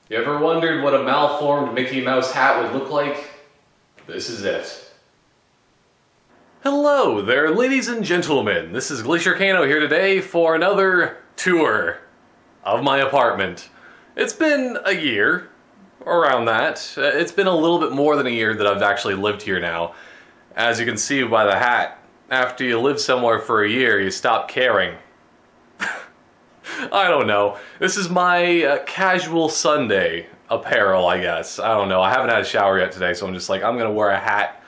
You ever wondered what a malformed Mickey Mouse hat would look like? This is it. Hello there, ladies and gentlemen. This is Glaciercano here today for another tour of my apartment. It's been a year, around that. It's been a little bit more than a year that I've actually lived here now. As you can see by the hat, after you live somewhere for a year, you stop caring. I don't know. This is my casual Sunday apparel, I guess. I don't know. I haven't had a shower yet today, so I'm just like, I'm gonna wear a hat.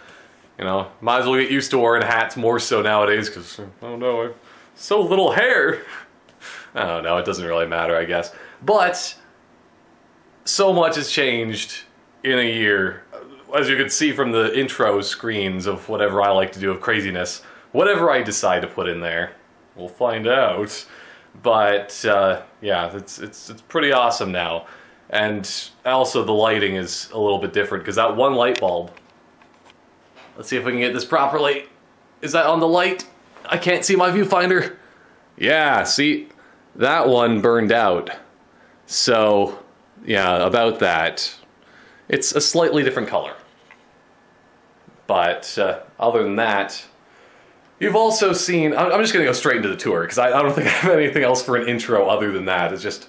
You know, might as well get used to wearing hats more so nowadays, because, I don't know, I have so little hair. I don't know, it doesn't really matter, I guess. But, so much has changed in a year. As you can see from the intro screens of whatever I like to do of craziness, whatever I decide to put in there, we'll find out. But yeah, it's pretty awesome now. And also the lighting is a little bit different, because that one light bulb, let's see if we can get this properly. Is that on the light? I can't see my viewfinder. Yeah, see, that one burned out. So, yeah, about that. It's a slightly different color. But other than that, you've also seen, I'm just going to go straight into the tour, because I don't think I have anything else for an intro other than that. It's just,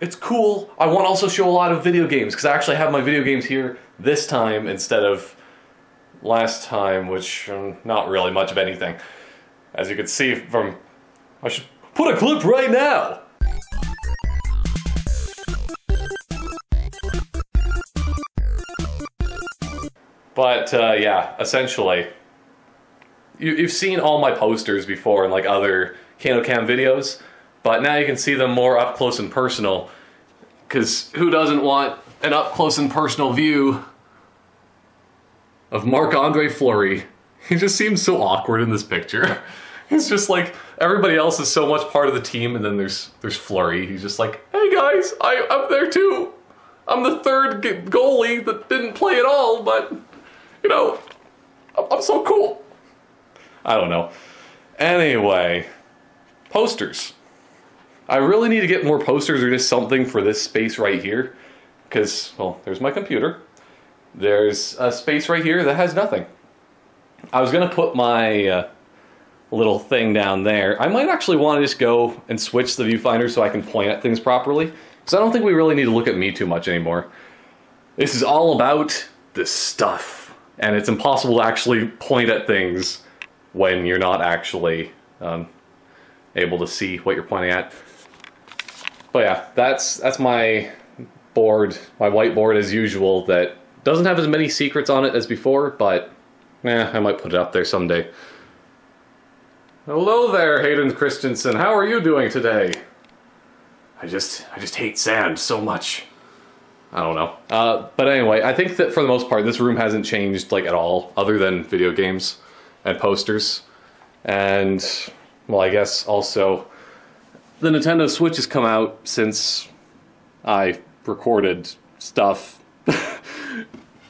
it's cool. I want to also show a lot of video games, because I actually have my video games here this time instead of last time, which not really much of anything. As you can see from, I should put a clip right now. But yeah, essentially, you've seen all my posters before in like other TheCanoCam videos, but now you can see them more up close and personal, because who doesn't want an up close and personal view of Marc-Andre Fleury? He just seems so awkward in this picture. He's just like, everybody else is so much part of the team, and then there's Fleury. He's just like, hey guys, I'm there too. I'm the third goalie that didn't play at all, but, you know, I'm so cool. I don't know. Anyway, posters. I really need to get more posters or just something for this space right here, because, well, there's my computer. There's a space right here that has nothing. I was going to put my little thing down there. I might actually want to just go and switch the viewfinder so I can point at things properly, because I don't think we really need to look at me too much anymore. This is all about the stuff, and it's impossible to actually point at things when you're not actually able to see what you're pointing at. But yeah, that's my board, my whiteboard as usual, that doesn't have as many secrets on it as before, but I might put it up there someday. Hello there, Hayden Christensen. How are you doing today? I just hate sand so much. I don't know. But anyway, I think that for the most part, this room hasn't changed like at all, other than video games and posters. And, well, I guess also the Nintendo Switch has come out since I recorded stuff.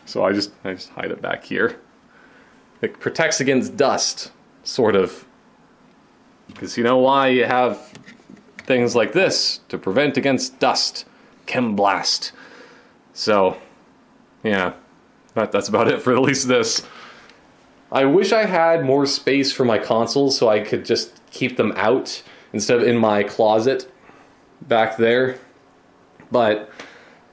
So I just hide it back here. It protects against dust, sort of. Because you know why you have things like this? To prevent against dust. Chem blast. So, yeah, that's about it for at least this. I wish I had more space for my consoles so I could just keep them out instead of in my closet back there. But,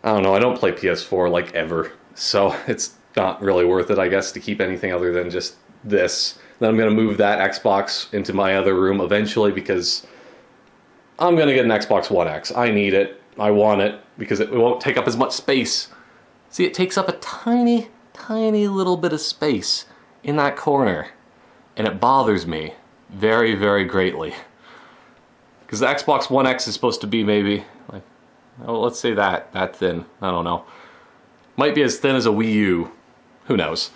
I don't know, I don't play PS4 like ever. So it's not really worth it, I guess, to keep anything other than just this. Then I'm going to move that Xbox into my other room eventually, because I'm going to get an Xbox One X. I need it. I want it, because it won't take up as much space. See, it takes up a tiny, tiny little bit of space in that corner. And it bothers me very, very greatly. Because the Xbox One X is supposed to be maybe, like, oh, let's say that thin. I don't know. Might be as thin as a Wii U. Who knows?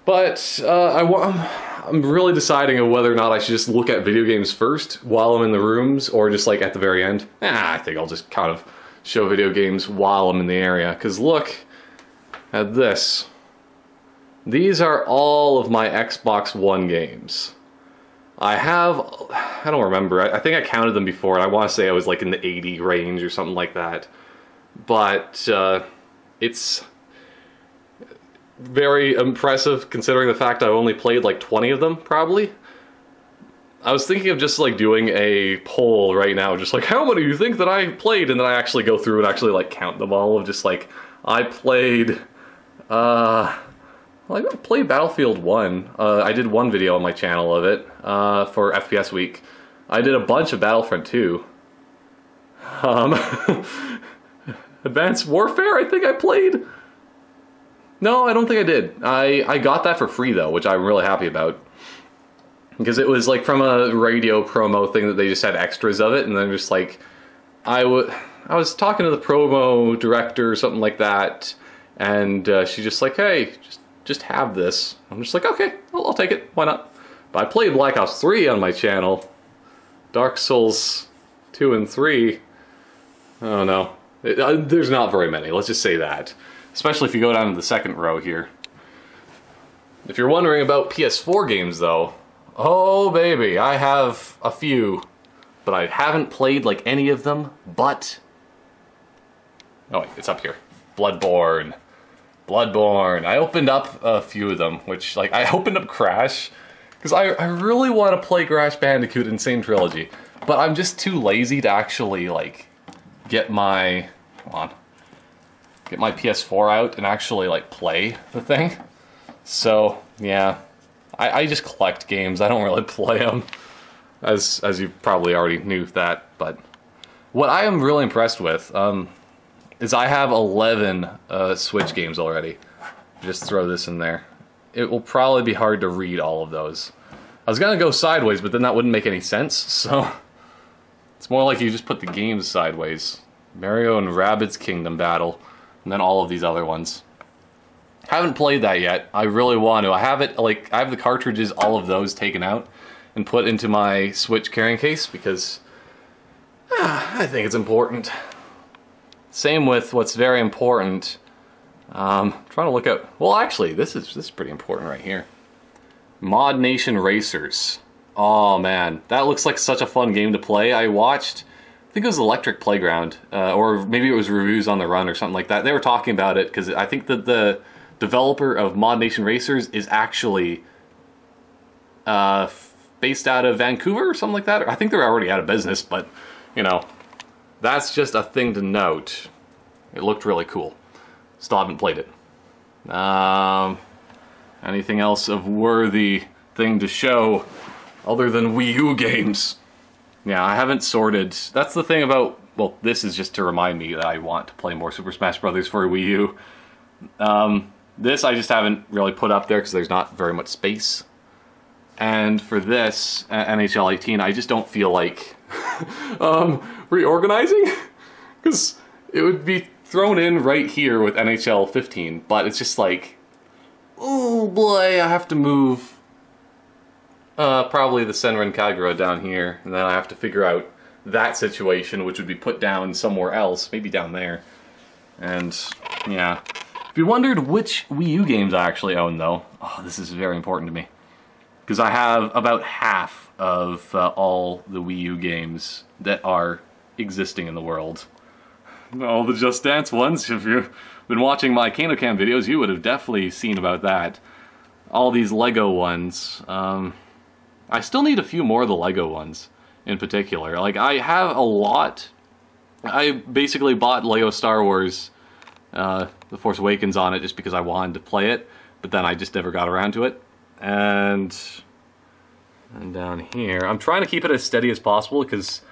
But I'm really deciding on whether or not I should just look at video games first while I'm in the rooms, or just like at the very end. I think I'll just kind of show video games while I'm in the area. Because look at this. These are all of my Xbox One games. I don't remember. I think I counted them before, and I want to say I was like in the 80 range or something like that. but it's very impressive considering the fact I've only played like 20 of them, probably. I was thinking of just like doing a poll right now, just like how many do you think that I played, and then I actually go through and actually like count them all of just like I played well, I played Battlefield 1. I did one video on my channel of it for FPS Week. I did a bunch of Battlefront 2. Advanced Warfare, I think I played. No, I don't think I did. I got that for free though, which I'm really happy about. Because it was like from a radio promo thing that they just had extras of it, and then just like I was talking to the promo director or something like that, and she's just like, hey, just have this. I'm just like, okay, I'll take it, why not? But I played Black Ops 3 on my channel. Dark Souls 2 and 3, I don't know. There's not very many, let's just say that. Especially if you go down to the second row here. If you're wondering about PS4 games though, oh baby, I have a few, but I haven't played like any of them, but... Oh wait, it's up here. Bloodborne. I opened up a few of them, which, like, I opened up Crash, because I really want to play Crash Bandicoot Insane Trilogy, but I'm just too lazy to actually, like, get my... Come on. Get my PS4 out and actually, like, play the thing. So, yeah. I just collect games, I don't really play them, as you probably already knew that, but... What I am really impressed with, is I have 11 Switch games already. Just throw this in there. It will probably be hard to read all of those. I was gonna go sideways, but then that wouldn't make any sense, so... It's more like you just put the games sideways. Mario and Rabbids Kingdom Battle, and then all of these other ones. Haven't played that yet. I really want to. I have it, like, I have the cartridges, all of those taken out, and put into my Switch carrying case, because... I think it's important. Same with what's very important. Trying to look at... Well, actually, this is pretty important right here. Mod Nation Racers. Oh man, that looks like such a fun game to play. I watched, I think it was Electric Playground, or maybe it was Reviews on the Run or something like that. They were talking about it because I think that the developer of Mod Nation Racers is actually based out of Vancouver or something like that. I think they're already out of business, but you know, that's just a thing to note. It looked really cool. Still haven't played it. Anything else of worthy thing to show other than Wii U games? Yeah, I haven't sorted. That's the thing about, well, this is just to remind me that I want to play more Super Smash Bros. For Wii U. This I just haven't really put up there because there's not very much space. And for this, NHL 18, I just don't feel like reorganizing, because it would be thrown in right here with NHL 15, but it's just like, oh boy, I have to move probably the Senran Kagura down here, and then I have to figure out that situation, which would be put down somewhere else, maybe down there. And yeah, if you wondered which Wii U games I actually own though, oh, this is very important to me, because I have about half of all the Wii U games that are existing in the world. All the Just Dance ones, if you've been watching my TheCanoCam videos, you would have definitely seen about that. All these Lego ones. I still need a few more of the Lego ones, in particular. Like, I have a lot. I basically bought Lego Star Wars The Force Awakens on it just because I wanted to play it, but then I just never got around to it. And down here, I'm trying to keep it as steady as possible because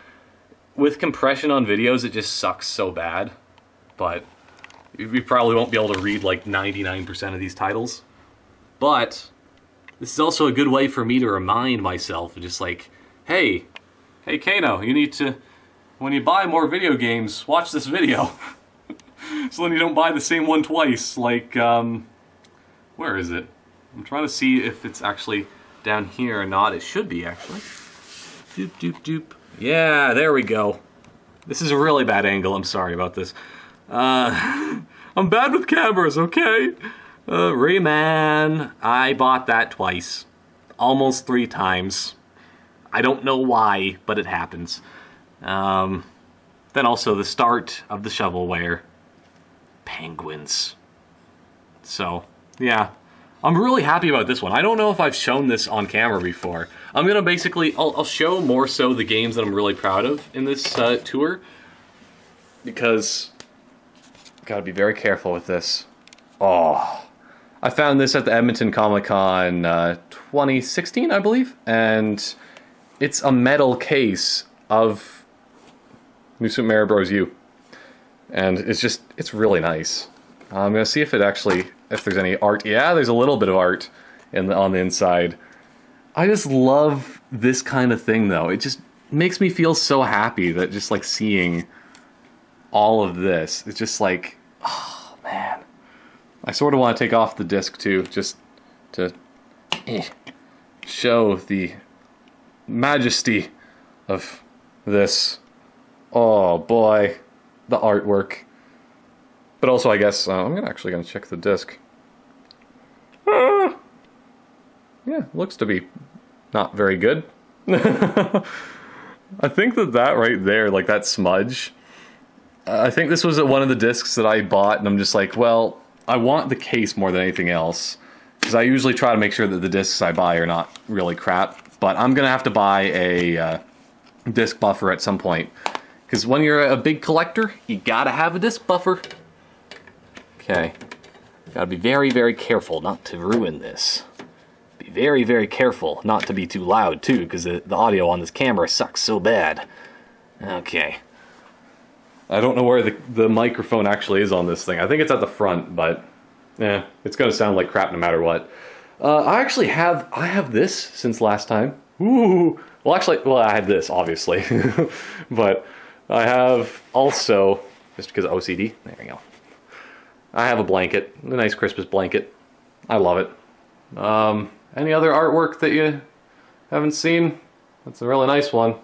with compression on videos, it just sucks so bad. But you probably won't be able to read like 99% of these titles. But this is also a good way for me to remind myself, just like, hey Kano, you need to, when you buy more video games, watch this video. So then you don't buy the same one twice. Like, where is it? I'm trying to see if it's actually down here or not. It should be, actually. Doop, doop, doop. Yeah, there we go. This is a really bad angle. I'm sorry about this. I'm bad with cameras, okay? Rayman. I bought that twice. Almost 3 times. I don't know why, but it happens. Then also the start of the shovelware. penguins. So, yeah. I'm really happy about this one. I don't know if I've shown this on camera before. I'm gonna basically, I'll show more so the games that I'm really proud of in this tour, because gotta be very careful with this. Oh, I found this at the Edmonton Comic-Con 2016, I believe, and it's a metal case of New Super Mario Bros. U, and it's really nice. I'm gonna see if there's any art. Yeah, there's a little bit of art on the inside. I just love this kind of thing, though. It just makes me feel so happy that just like seeing all of this. It's just like, oh man. I sort of want to take off the disc too, just to show the majesty of this. Oh boy, the artwork. But also, I guess I'm actually gonna check the disc. Yeah, looks to be not very good. I think that right there, like that smudge, I think this was one of the discs that I bought, and I'm just like, well, I want the case more than anything else, because I usually try to make sure that the discs I buy are not really crap, but I'm gonna have to buy a disc buffer at some point, because when you're a big collector, you gotta have a disc buffer. Okay, gotta be very, very careful not to ruin this. Be very, very careful not to be too loud too, because the audio on this camera sucks so bad. Okay. I don't know where the microphone actually is on this thing. I think it's at the front, but it's gonna sound like crap no matter what. I have this since last time. Ooh. Well, I had this obviously, but I have also, just because of OCD. There we go. I have a blanket, a nice Christmas blanket. I love it. Any other artwork that you haven't seen? That's a really nice one.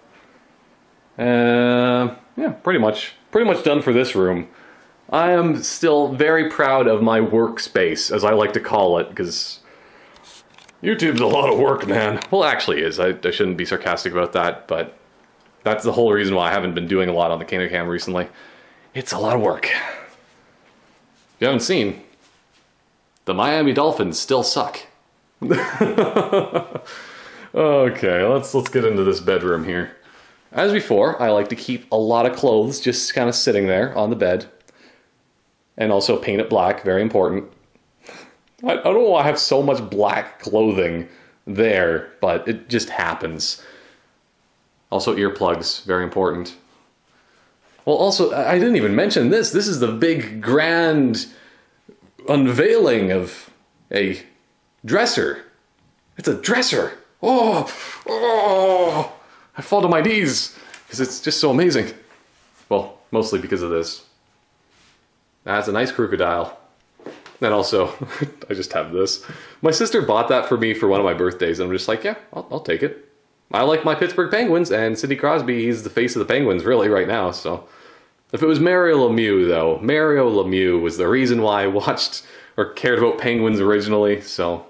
Yeah, pretty much done for this room. I am still very proud of my workspace, as I like to call it, because YouTube's a lot of work, man. Well, it actually is. I shouldn't be sarcastic about that, but that's the whole reason why I haven't been doing a lot on the TheCanoCam recently. It's a lot of work. If you haven't seen, the Miami Dolphins still suck. Okay, let's get into this bedroom here. As before, I like to keep a lot of clothes just kind of sitting there on the bed. And also paint it black, very important. I don't know why I have so much black clothing there, but it just happens. Also earplugs, very important. Well, also, I didn't even mention this. This is the big, grand unveiling of a dresser. It's a dresser. Oh, I fall to my knees because it's just so amazing. Well, mostly because of this. That's a nice crocodile. And also, I just have this. My sister bought that for me for one of my birthdays, and I'm just like, yeah, I'll take it. I like my Pittsburgh Penguins, and Sidney Crosby, he's the face of the Penguins really right now, so. If it was Mario Lemieux, though, Mario Lemieux was the reason why I watched or cared about Penguins originally, so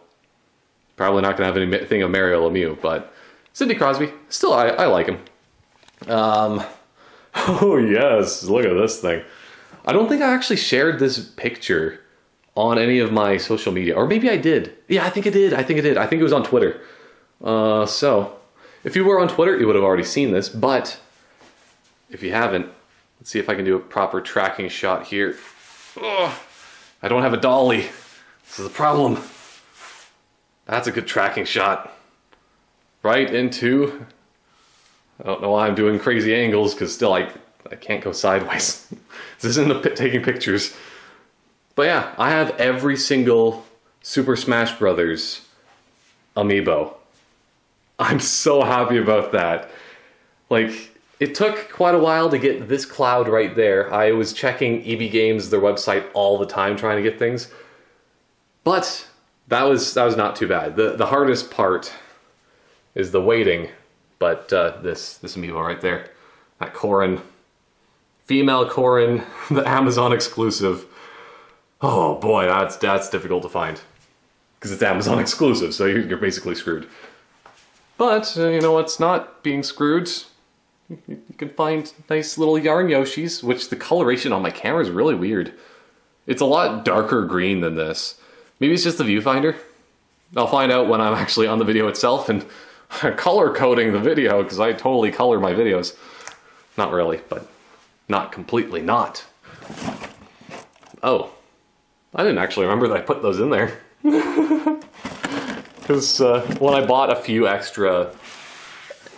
probably not going to have anything of Mario Lemieux, but Sidney Crosby, still, I like him. Oh yes, look at this thing. I don't think I actually shared this picture on any of my social media, or maybe I did. Yeah, I think I did. I think it was on Twitter. So, if you were on Twitter, you would have already seen this, but if you haven't, let's see if I can do a proper tracking shot here. Ugh, I don't have a dolly. This is a problem. That's a good tracking shot. Right into... I don't know why I'm doing crazy angles, because still I can't go sideways. This isn't taking pictures. But yeah, I have every single Super Smash Bros. Amiibo. I'm so happy about that. Like, it took quite a while to get this cloud right there. I was checking EB Games, their website, all the time trying to get things. But that was not too bad. The hardest part is the waiting. But this Amiibo right there, that Corrin, female Corrin, the Amazon exclusive. Oh boy, that's difficult to find. Because it's Amazon exclusive, so you're basically screwed. But, you know what's not being screwed? You can find nice little yarn Yoshis, which the coloration on my camera is really weird. It's a lot darker green than this. Maybe it's just the viewfinder. I'll find out when I'm actually on the video itself and color coding the video, because I totally color my videos. Not really, but not completely not. Oh, I didn't actually remember that I put those in there. Because when I bought a few extra,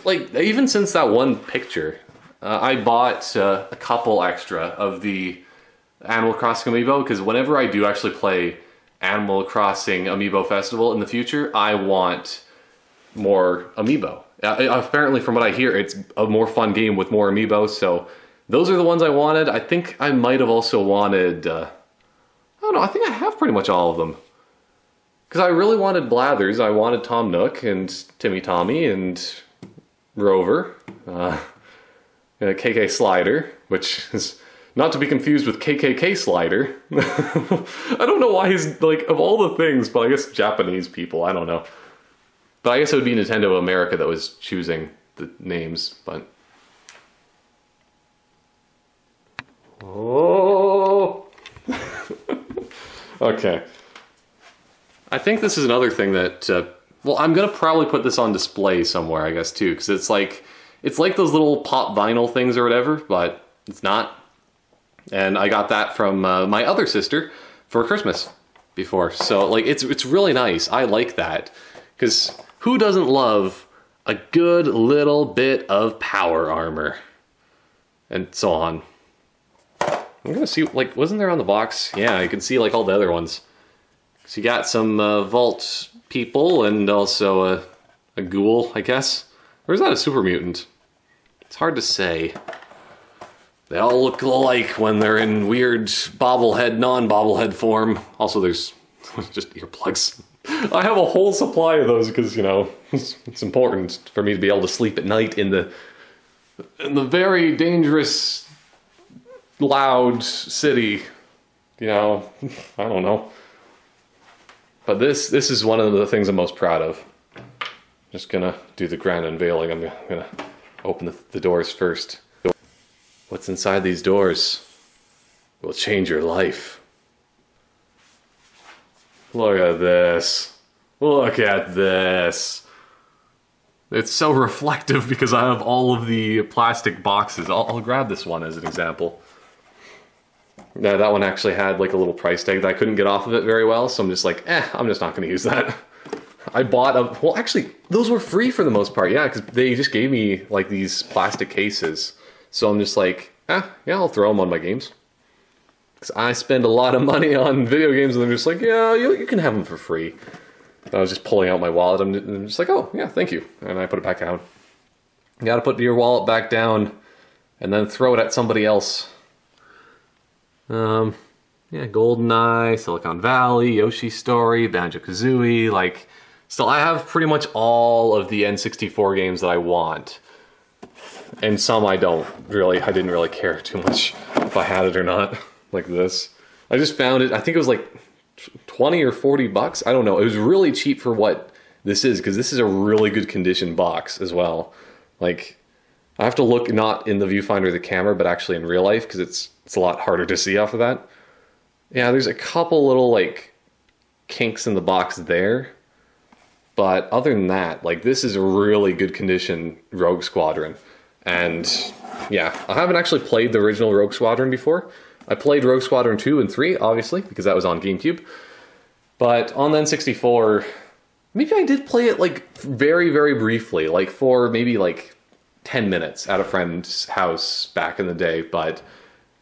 like even since that one picture, I bought a couple extra of the Animal Crossing amiibo, because whenever I do actually play Animal Crossing Amiibo Festival in the future, I want more amiibo. Apparently, from what I hear, it's a more fun game with more amiibo, so those are the ones I wanted. I think I might have also wanted, I don't know, I think I have pretty much all of them. Because I really wanted Blathers, I wanted Tom Nook, and Timmy Tommy, and Rover, KK Slider, which is not to be confused with KKK Slider. I don't know why he's, like, of all the things, but I guess Japanese people, I don't know. But I guess it would be Nintendo America that was choosing the names, but... Oh! Okay. I think this is another thing that, well, I'm gonna probably put this on display somewhere, I guess, too, because it's like those little pop vinyl things or whatever, but it's not. And I got that from my other sister for Christmas before, so like it's really nice. I like that, because who doesn't love a good little bit of power armor and so on. I'm gonna see, like, wasn't there on the box? Yeah, you can see like all the other ones. So you got some Vault people and also a ghoul, I guess. Or is that a super mutant? It's hard to say. They all look alike when they're in weird bobblehead, non-bobblehead form. Also, there's just earplugs. I have a whole supply of those because, you know, it's important for me to be able to sleep at night in the very dangerous, loud city. You know, I don't know. But this is one of the things I'm most proud of. Just gonna do the grand unveiling. I'm gonna open the doors first. What's inside these doors will change your life. Look at this. Look at this. It's so reflective because I have all of the plastic boxes. I'll grab this one as an example. Now that one actually had like a little price tag that I couldn't get off of it very well, so I'm just like, I'm just not going to use that. I bought well, actually, those were free for the most part, yeah, because they just gave me like these plastic cases. So I'm just like, yeah, I'll throw them on my games. Because I spend a lot of money on video games, and they're just like, yeah, you can have them for free. And I was just pulling out my wallet, and I'm just like, oh, yeah, thank you. And I put it back down. You gotta put your wallet back down, and then throw it at somebody else. Yeah, GoldenEye, Silicon Valley, Yoshi's Story, Banjo-Kazooie, like, still I have pretty much all of the N64 games that I want. And some I didn't really care too much if I had it or not, like this. I just found it, I think it was like 20 or 40 bucks, I don't know. It was really cheap for what this is, because this is a really good condition box as well. Like, I have to look not in the viewfinder of the camera, but actually in real life, because it's a lot harder to see off of that. Yeah, there's a couple little, like, kinks in the box there. But other than that, like, this is a really good condition Rogue Squadron. And, yeah, I haven't actually played the original Rogue Squadron before. I played Rogue Squadron 2 and 3, obviously, because that was on GameCube. But on the N64, maybe I did play it, like, very, very briefly. Like, for maybe, like, 10 minutes at a friend's house back in the day, but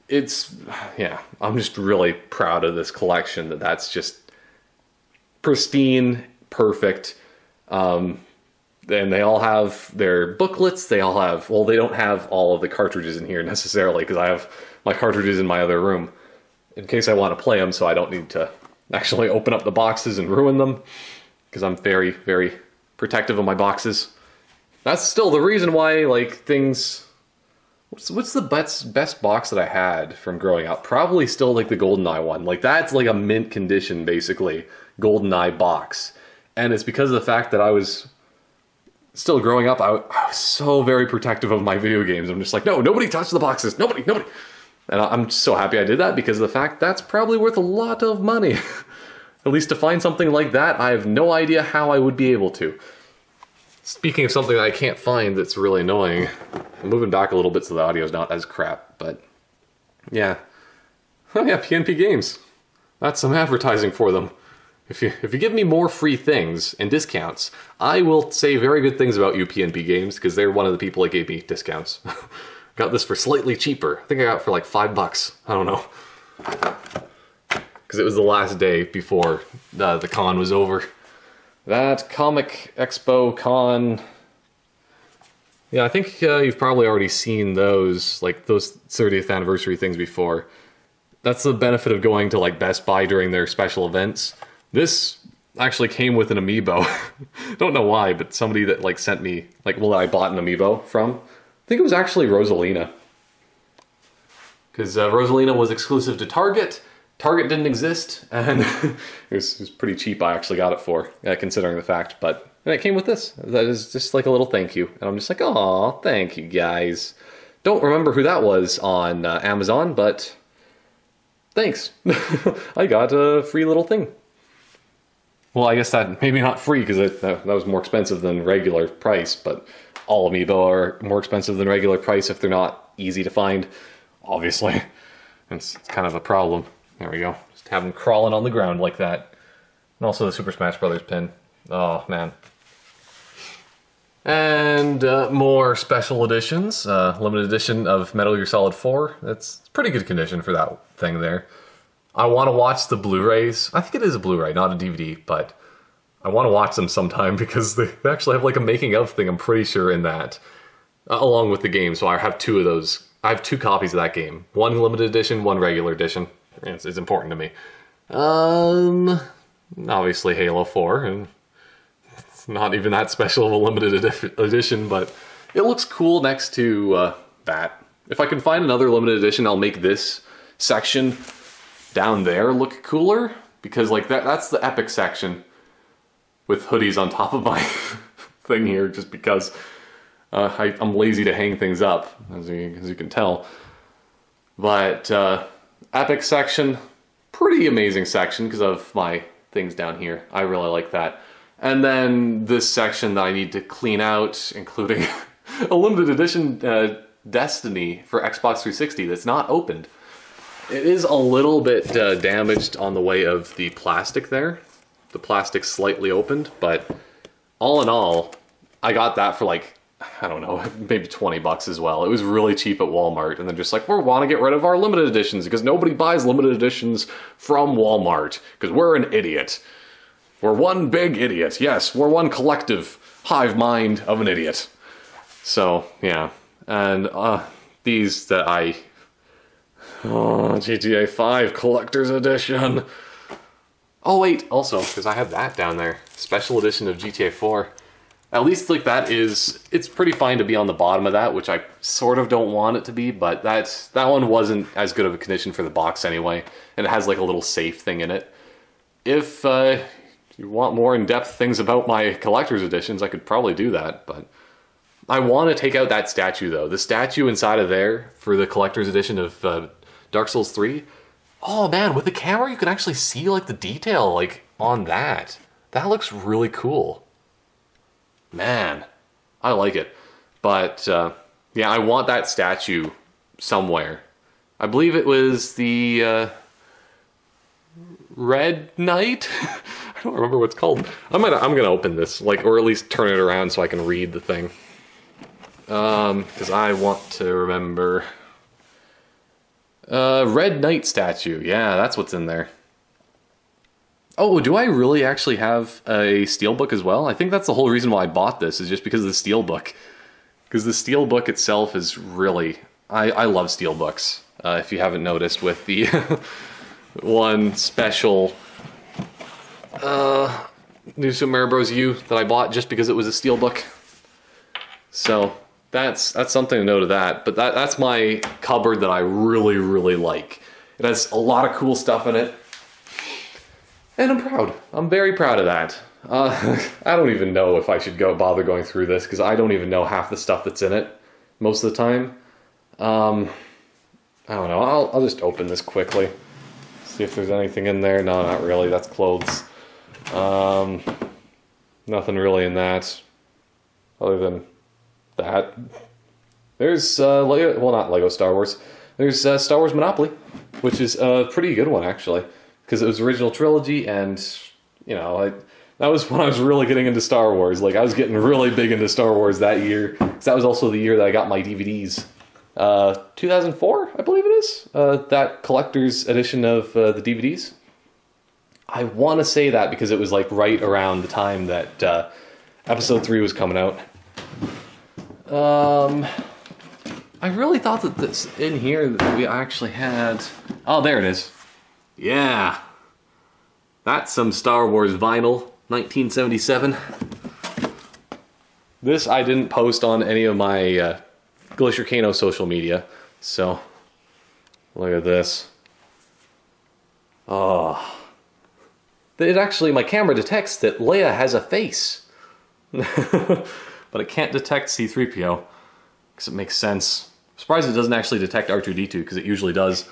it's, yeah, I'm just really proud of this collection, that's just pristine, perfect, and they all have their booklets, they all have, well, they don't have all of the cartridges in here necessarily, because I have my cartridges in my other room, in case I want to play them, so I don't need to actually open up the boxes and ruin them, because I'm very, very protective of my boxes. That's still the reason why, like, things... What's the best box that I had from growing up? Probably still, like, the GoldenEye one. Like, that's, like, a mint condition, basically, GoldenEye box. And it's because of the fact that I was still growing up, I was so very protective of my video games. I'm just like, no, nobody touch the boxes. Nobody. And I'm so happy I did that because of the fact that's probably worth a lot of money. At least to find something like that, I have no idea how I would be able to. Speaking of something that I can't find that's really annoying, I'm moving back a little bit so the audio's not as crap, but yeah. Oh yeah, PNP Games. That's some advertising for them. If you give me more free things and discounts, I will say very good things about you, PNP Games, because they're one of the people that gave me discounts. Got this for slightly cheaper. I think I got it for like $5. I don't know. Because it was the last day before the con was over. That Comic Expo con... Yeah, I think you've probably already seen those, like those 30th anniversary things before. That's the benefit of going to like Best Buy during their special events. This actually came with an amiibo. Don't know why, but somebody that like sent me, like, well, I bought an amiibo from. I think it was actually Rosalina. Because Rosalina was exclusive to Target. Target didn't exist, and it was pretty cheap. I actually got it for, considering the fact, but and it came with this. That is just like a little thank you. And I'm just like, aw, thank you guys. Don't remember who that was on Amazon, but thanks. I got a free little thing. Well, I guess that maybe not free because that was more expensive than regular price, but all amiibo are more expensive than regular price if they're not easy to find, obviously. It's kind of a problem. There we go. Just have them crawling on the ground like that. And also the Super Smash Bros. Pin. Oh, man. And more special editions. Limited edition of Metal Gear Solid 4. It's pretty good condition for that thing there. I want to watch the Blu-rays. I think it is a Blu-ray, not a DVD, but I want to watch them sometime because they actually have like a making of thing, I'm pretty sure, in that. Along with the game, so I have two of those. I have 2 copies of that game. One limited edition, one regular edition. It's important to me. Obviously Halo 4, and it's not even that special of a limited edition, but it looks cool next to that. If I can find another limited edition, I'll make this section down there look cooler, because like that's the epic section with hoodies on top of my thing here, just because I'm lazy to hang things up, as you can tell. But epic section, pretty amazing section because of my things down here. I really like that. And then this section that I need to clean out, including a limited edition Destiny for Xbox 360 that's not opened. It is a little bit damaged on the way of the plastic there. The plastic's slightly opened, but all in all, I got that for like, I don't know, maybe 20 bucks as well. It was really cheap at Walmart, and they're just like, we want to get rid of our limited editions because nobody buys limited editions from Walmart because we're an idiot. We're one big idiot. Yes, we're one collective hive mind of an idiot. So, yeah. And these that GTA 5 Collector's Edition. Oh wait, also, because I have that down there. Special edition of GTA 4. At least like that is, it's pretty fine to be on the bottom of that, which I sort of don't want it to be, but that one wasn't as good of a condition for the box anyway. And it has like a little safe thing in it. If you want more in-depth things about my collector's editions, I could probably do that, but I want to take out that statue though. The statue inside of there for the collector's edition of Dark Souls 3. Oh man, with the camera you can actually see like the detail like on that. That looks really cool. Man, I like it. But yeah, I want that statue somewhere. I believe it was the Red Knight? I don't remember what it's called. I'm gonna open this, like, or at least turn it around so I can read the thing. Because I want to remember. Red Knight statue. Yeah, that's what's in there. Oh, do I really actually have a steelbook as well? I think that's the whole reason why I bought this, is just because of the steelbook. Because the steelbook itself is really... I love steelbooks, if you haven't noticed, with the one special New Super Mario Bros. U that I bought just because it was a steelbook. So that's something to know to that. But that's my cupboard that I really, really like. It has a lot of cool stuff in it. And I'm proud. I'm very proud of that. I don't even know if I should bother going through this, because I don't even know half the stuff that's in it most of the time. I don't know. I'll just open this quickly. See if there's anything in there. No, not really. That's clothes. Nothing really in that. Other than that. There's Lego, well, not Lego Star Wars. There's Star Wars Monopoly, which is a pretty good one actually, because it was original trilogy, and you know, that was when I was really getting into Star Wars. Like I was getting really big into Star Wars that year, because that was also the year that I got my DVDs. 2004, I believe it is. That collector's edition of the DVDs. I want to say that because it was like right around the time that Episode 3 was coming out. I really thought that this in here that we actually had... Oh, there it is. Yeah. That's some Star Wars vinyl, 1977. This I didn't post on any of my Glaciercano social media, so look at this. Oh. It actually, my camera detects that Leia has a face. But it can't detect C-3PO, because it makes sense. I'm surprised it doesn't actually detect R2-D2, because it usually does.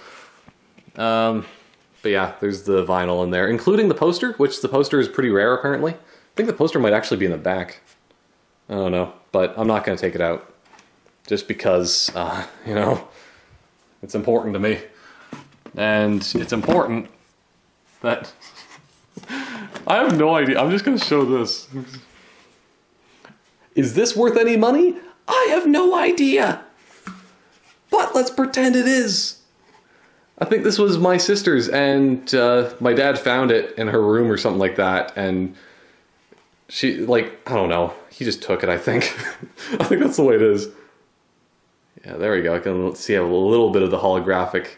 But yeah, there's the vinyl in there, including the poster, which the poster is pretty rare apparently. I think the poster might actually be in the back. I don't know, but I'm not going to take it out. Just because, you know, it's important to me. And it's important that... I have no idea. I'm just going to show this. Is this worth any money? I have no idea. But let's pretend it is. I think this was my sister's, and my dad found it in her room or something like that, and she, like, I don't know. He just took it, I think. I think that's the way it is. Yeah, there we go. I can see a little bit of the holographic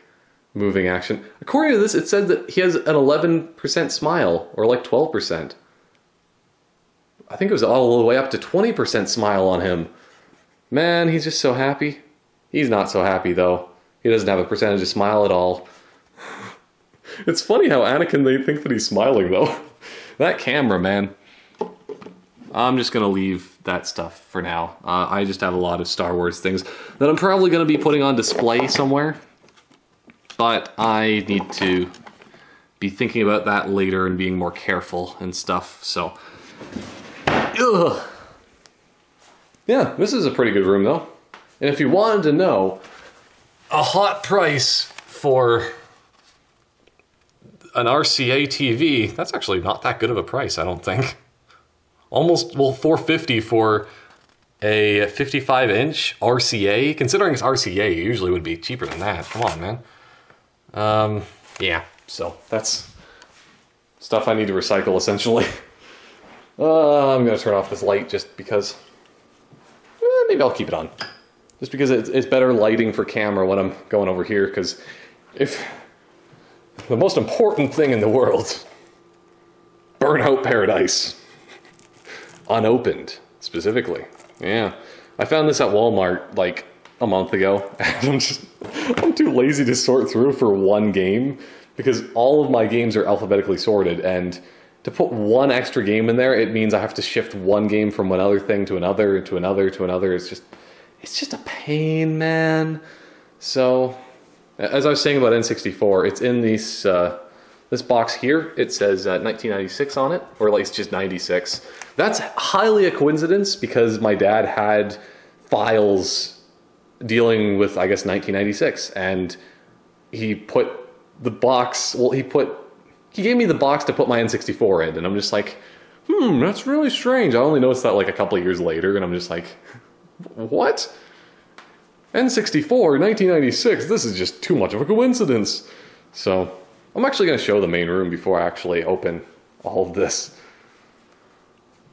moving action. According to this, it said that he has an 11% smile, or like 12%. I think it was all the way up to 20% smile on him. Man, he's just so happy. He's not so happy, though. He doesn't have a percentage of smile at all. It's funny how Anakin, they think that he's smiling, though. That camera, man. I'm just going to leave that stuff for now. I just have a lot of Star Wars things that I'm probably going to be putting on display somewhere. But I need to be thinking about that later and being more careful and stuff, so... Ugh. Yeah, this is a pretty good room, though. And if you wanted to know a hot price for an RCA TV, that's actually not that good of a price, I don't think. Almost, well, $450 for a 55-inch RCA. Considering it's RCA, it usually would be cheaper than that. Come on, man. Yeah, so that's stuff I need to recycle, essentially. I'm going to turn off this light just because... maybe I'll keep it on. Just because it's better lighting for camera when I'm going over here, because if... the most important thing in the world... Burnout Paradise. Unopened, specifically. Yeah. I found this at Walmart, like, a month ago, and I'm too lazy to sort through for one game, because all of my games are alphabetically sorted, and to put one extra game in there, it means I have to shift one game from one other thing to another, to another, to another. It's just a pain, man. So, as I was saying about N64, it's in these, this box here. It says 1996 on it, or at least just 96. That's highly a coincidence, because my dad had files dealing with, I guess, 1996, and he put the box, well, he gave me the box to put my N64 in, and I'm just like, that's really strange. I only noticed that like a couple of years later, and I'm just like, what? N64, 1996, this is just too much of a coincidence. So, I'm actually going to show the main room before I actually open all of this.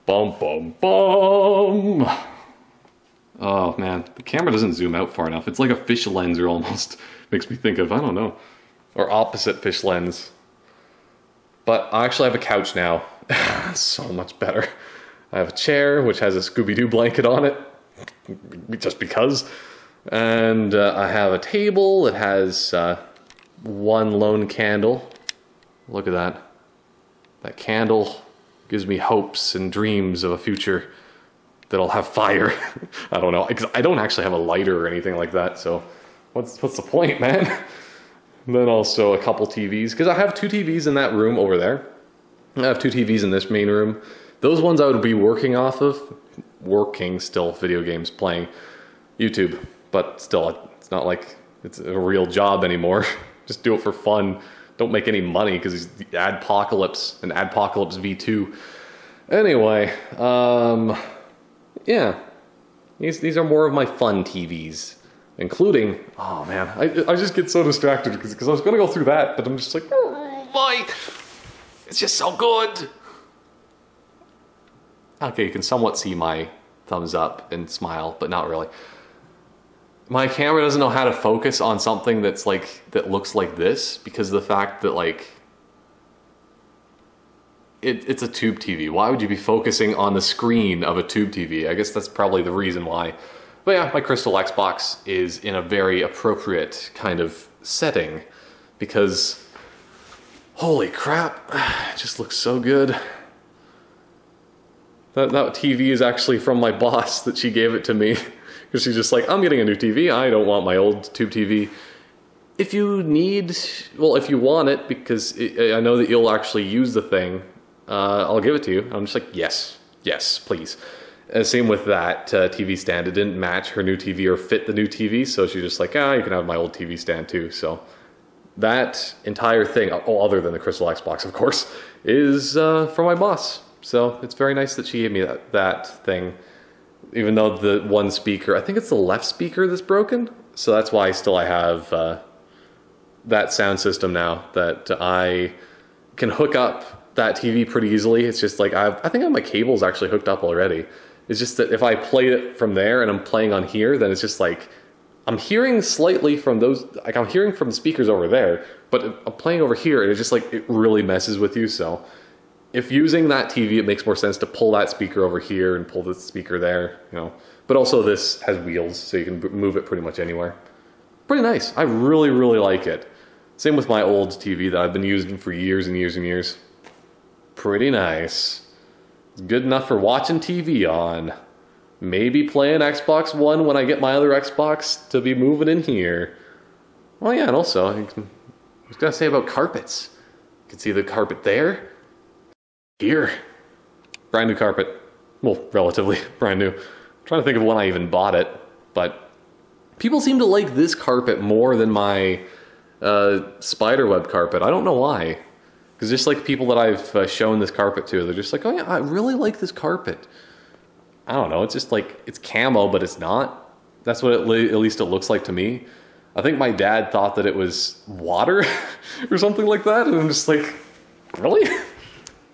Bum, bum, bum! Oh man, the camera doesn't zoom out far enough. It's like a fish lens, or almost makes me think of, I don't know, or opposite fish lens. But I actually have a couch now. So much better. I have a chair, which has a Scooby-Doo blanket on it, just because. And I have a table that has one lone candle. Look at that. That candle gives me hopes and dreams of a future that'll have fire. I don't know, because I don't actually have a lighter or anything like that, so what's the point, man? And then also a couple TVs, because I have 2 TVs in that room over there. I have 2 TVs in this main room. Those ones I would be working off of, still, video games, playing YouTube. But still, it's not like it's a real job anymore. Just do it for fun. Don't make any money because it's the Adpocalypse and Adpocalypse V2. Anyway, yeah. These are more of my fun TVs. Including, oh man, I just get so distracted because I was going to go through that, but I'm just like, oh my, it's just so good. Okay, you can somewhat see my thumbs up and smile, but not really. My camera doesn't know how to focus on something that's like, that looks like this because of the fact that like, it's a tube TV. Why would you be focusing on the screen of a tube TV? I guess that's probably the reason why. But yeah, my Crystal Xbox is in a very appropriate kind of setting because, holy crap, it just looks so good. That TV is actually from my boss that she gave it to me. Because she's just like, I'm getting a new TV, I don't want my old tube TV. If you need, well, if you want it, because I know that you'll actually use the thing, I'll give it to you. I'm just like, yes, please. Same with that TV stand. It didn't match her new TV or fit the new TV, so she's just like, you can have my old TV stand too. So that entire thing, other than the Crystal Xbox, of course, is from my boss. So it's very nice that she gave me that thing. Even though the one speaker, I think it's the left speaker that's broken. So that's why I have that sound system now that I can hook up that TV pretty easily. It's just like, I think I have my cables actually hooked up already. It's just that if I play it from there and I'm playing on here, then it's just like, I'm hearing slightly from those, like I'm hearing from the speakers over there, but I'm playing over here and it's just like, it really messes with you. So if using that TV, it makes more sense to pull that speaker over here and pull the speaker there, you know. But also this has wheels, so you can move it pretty much anywhere. Pretty nice. I really, really like it. Same with my old TV that I've been using for years and years and years. Pretty nice. Good enough for watching TV on. Maybe playing Xbox One when I get my other Xbox to be moving in here. Oh yeah, and also, I was gonna say about carpets. You can see the carpet there. Here. Brand new carpet. Well, relatively brand new. I'm trying to think of when I even bought it, but people seem to like this carpet more than my spiderweb carpet. I don't know why. Because just like people that I've shown this carpet to, they're just like, oh yeah, I really like this carpet. I don't know, it's just like, it's camo, but it's not. That's what at least it looks like to me. I think my dad thought that it was water or something like that, and I'm just like, really?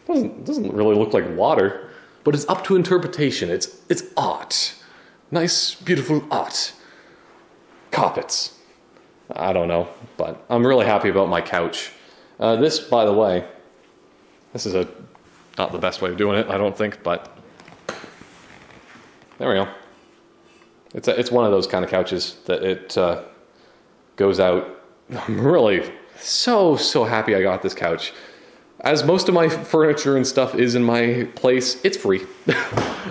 It doesn't really look like water. But it's up to interpretation, it's art. Nice, beautiful art. Carpets. I don't know, but I'm really happy about my couch. This, by the way, this is not the best way of doing it, I don't think, but there we go. It's one of those kind of couches that it goes out. I'm really so happy I got this couch. As most of my furniture and stuff is in my place, it's free.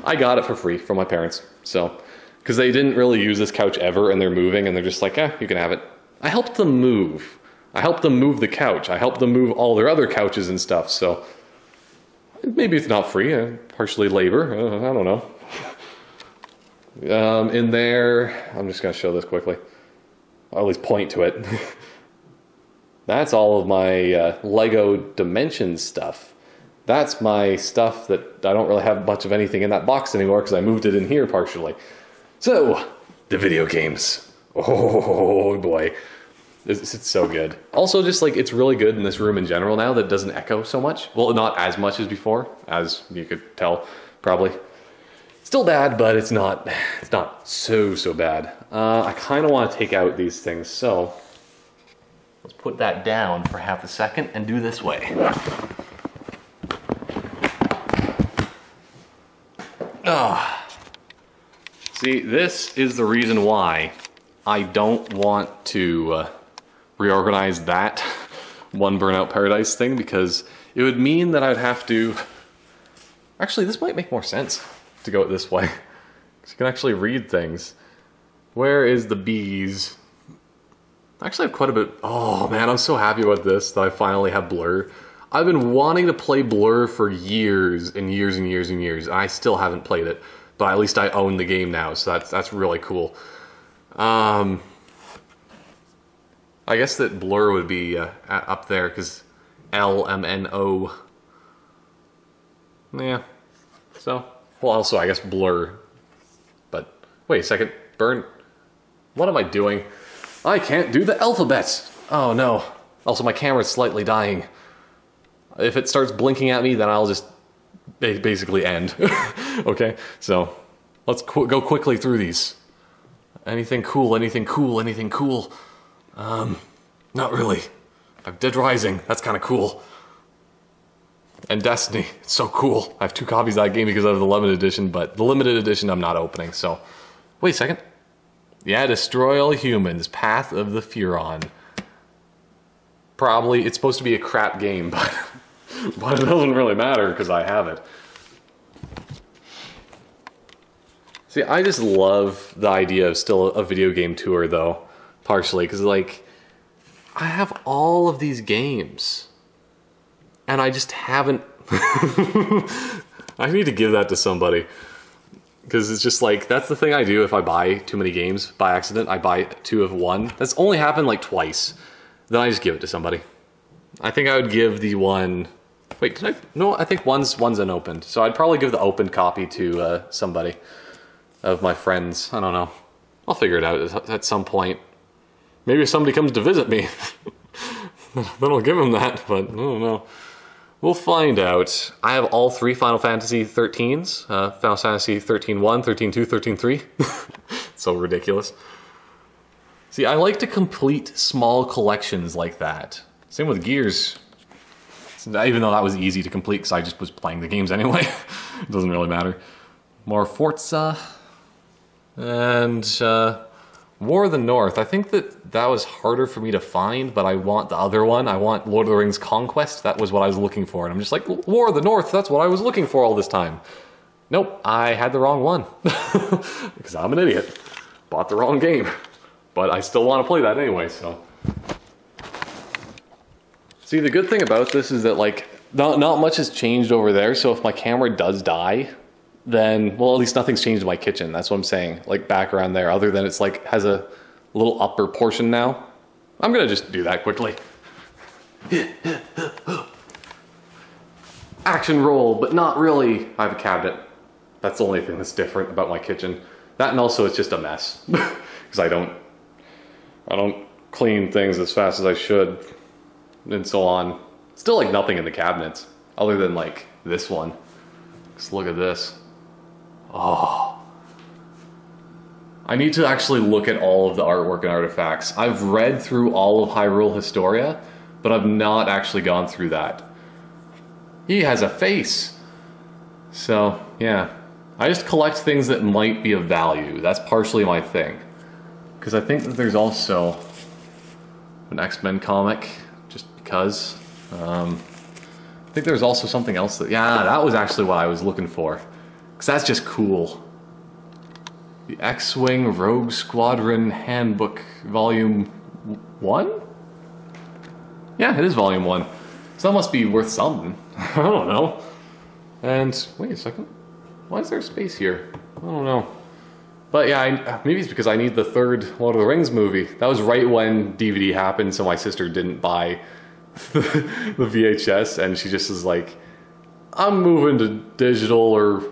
I got it for free from my parents, so, because they didn't really use this couch ever and they're moving and they're just like, you can have it. I helped them move. I helped them move the couch. I helped them move all their other couches and stuff, so maybe it's not free, partially labor, I don't know. In there, I'm just going to show this quickly. I'll at least point to it. That's all of my Lego Dimensions stuff. That's my stuff that I don't really have much of anything in that box anymore because I moved it in here partially. So, the video games. Oh boy. It's so good. Also, just like, it's really good in this room in general now that it doesn't echo so much. Well, not as much as before, as you could tell, probably. Still bad, but it's not so bad. I kind of want to take out these things, so let's put that down for half a second and do this way. See, this is the reason why I don't want to reorganize that one Burnout Paradise thing, because it would mean that I'd have to... Actually, this might make more sense to go this way, because you can actually read things. Where is the bees? I actually have quite a bit. Oh man, I'm so happy about this that I finally have Blur. I've been wanting to play Blur for years and years and years and years, and I still haven't played it. But at least I own the game now, so that's really cool. I guess that Blur would be up there, because LMNO. Yeah. So, well, also, I guess Blur. But, wait a second. Burn. What am I doing? I can't do the alphabet. Oh, no. Also, my camera's slightly dying. If it starts blinking at me, then I'll just basically end. Okay? So, let's go quickly through these. Anything cool, anything cool, anything cool? Not really. Dead Rising, that's kind of cool. And Destiny, it's so cool. I have 2 copies of that game because of the limited edition, but the limited edition I'm not opening, so... Wait a second. Yeah, Destroy All Humans, Path of the Furon. Probably, it's supposed to be a crap game, but, but it doesn't really matter because I have it. See, I just love the idea of still a video game tour, though, partially, because, like, I have all of these games, and I just haven't... I need to give that to somebody, because it's just like, that's the thing I do if I buy too many games by accident. I buy 2 of one. That's only happened like twice. Then I just give it to somebody. I think I would give the one... Wait, did I... No, I think one's unopened. So I'd probably give the opened copy to somebody of my friends. I don't know. I'll figure it out at some point. Maybe if somebody comes to visit me, then I'll give them that, but I don't know. We'll find out. I have all 3 Final Fantasy 13s. Final Fantasy 13-1, 13-2, 13-3. So ridiculous. See, I like to complete small collections like that. Same with Gears. Even though that was easy to complete because I just was playing the games anyway. It doesn't really matter. More Forza. And War of the North. I think that was harder for me to find, but I want the other one. I want Lord of the Rings Conquest. That was what I was looking for. And I'm just like, War of the North, that's what I was looking for all this time. Nope, I had the wrong one. Because I'm an idiot. Bought the wrong game. But I still want to play that anyway, so. See, the good thing about this is that, like, not much has changed over there, so if my camera does die, then, well, at least nothing's changed in my kitchen. That's what I'm saying. Like, back around there, other than it's, like, has a little upper portion now. I'm gonna just do that quickly. Action roll, but not really. I have a cabinet. That's the only thing that's different about my kitchen. That, and also it's just a mess. Because I don't clean things as fast as I should, and so on. Still, like, nothing in the cabinets, other than, like, this one. Just look at this. Oh. I need to actually look at all of the artwork and artifacts. I've read through all of Hyrule Historia, but I've not actually gone through that. He has a face. So, yeah. I just collect things that might be of value. That's partially my thing. Because I think that there's also an X-Men comic, just because. I think there's also something else that... Yeah, that was actually what I was looking for. Because that's just cool. The X-Wing Rogue Squadron Handbook, Volume 1? Yeah, it is Volume 1. So that must be worth something. I don't know. And, wait a second. Why is there space here? I don't know. But yeah, maybe it's because I need the 3rd Lord of the Rings movie. That was right when DVD happened, so my sister didn't buy the VHS, and she just is like, I'm moving to digital or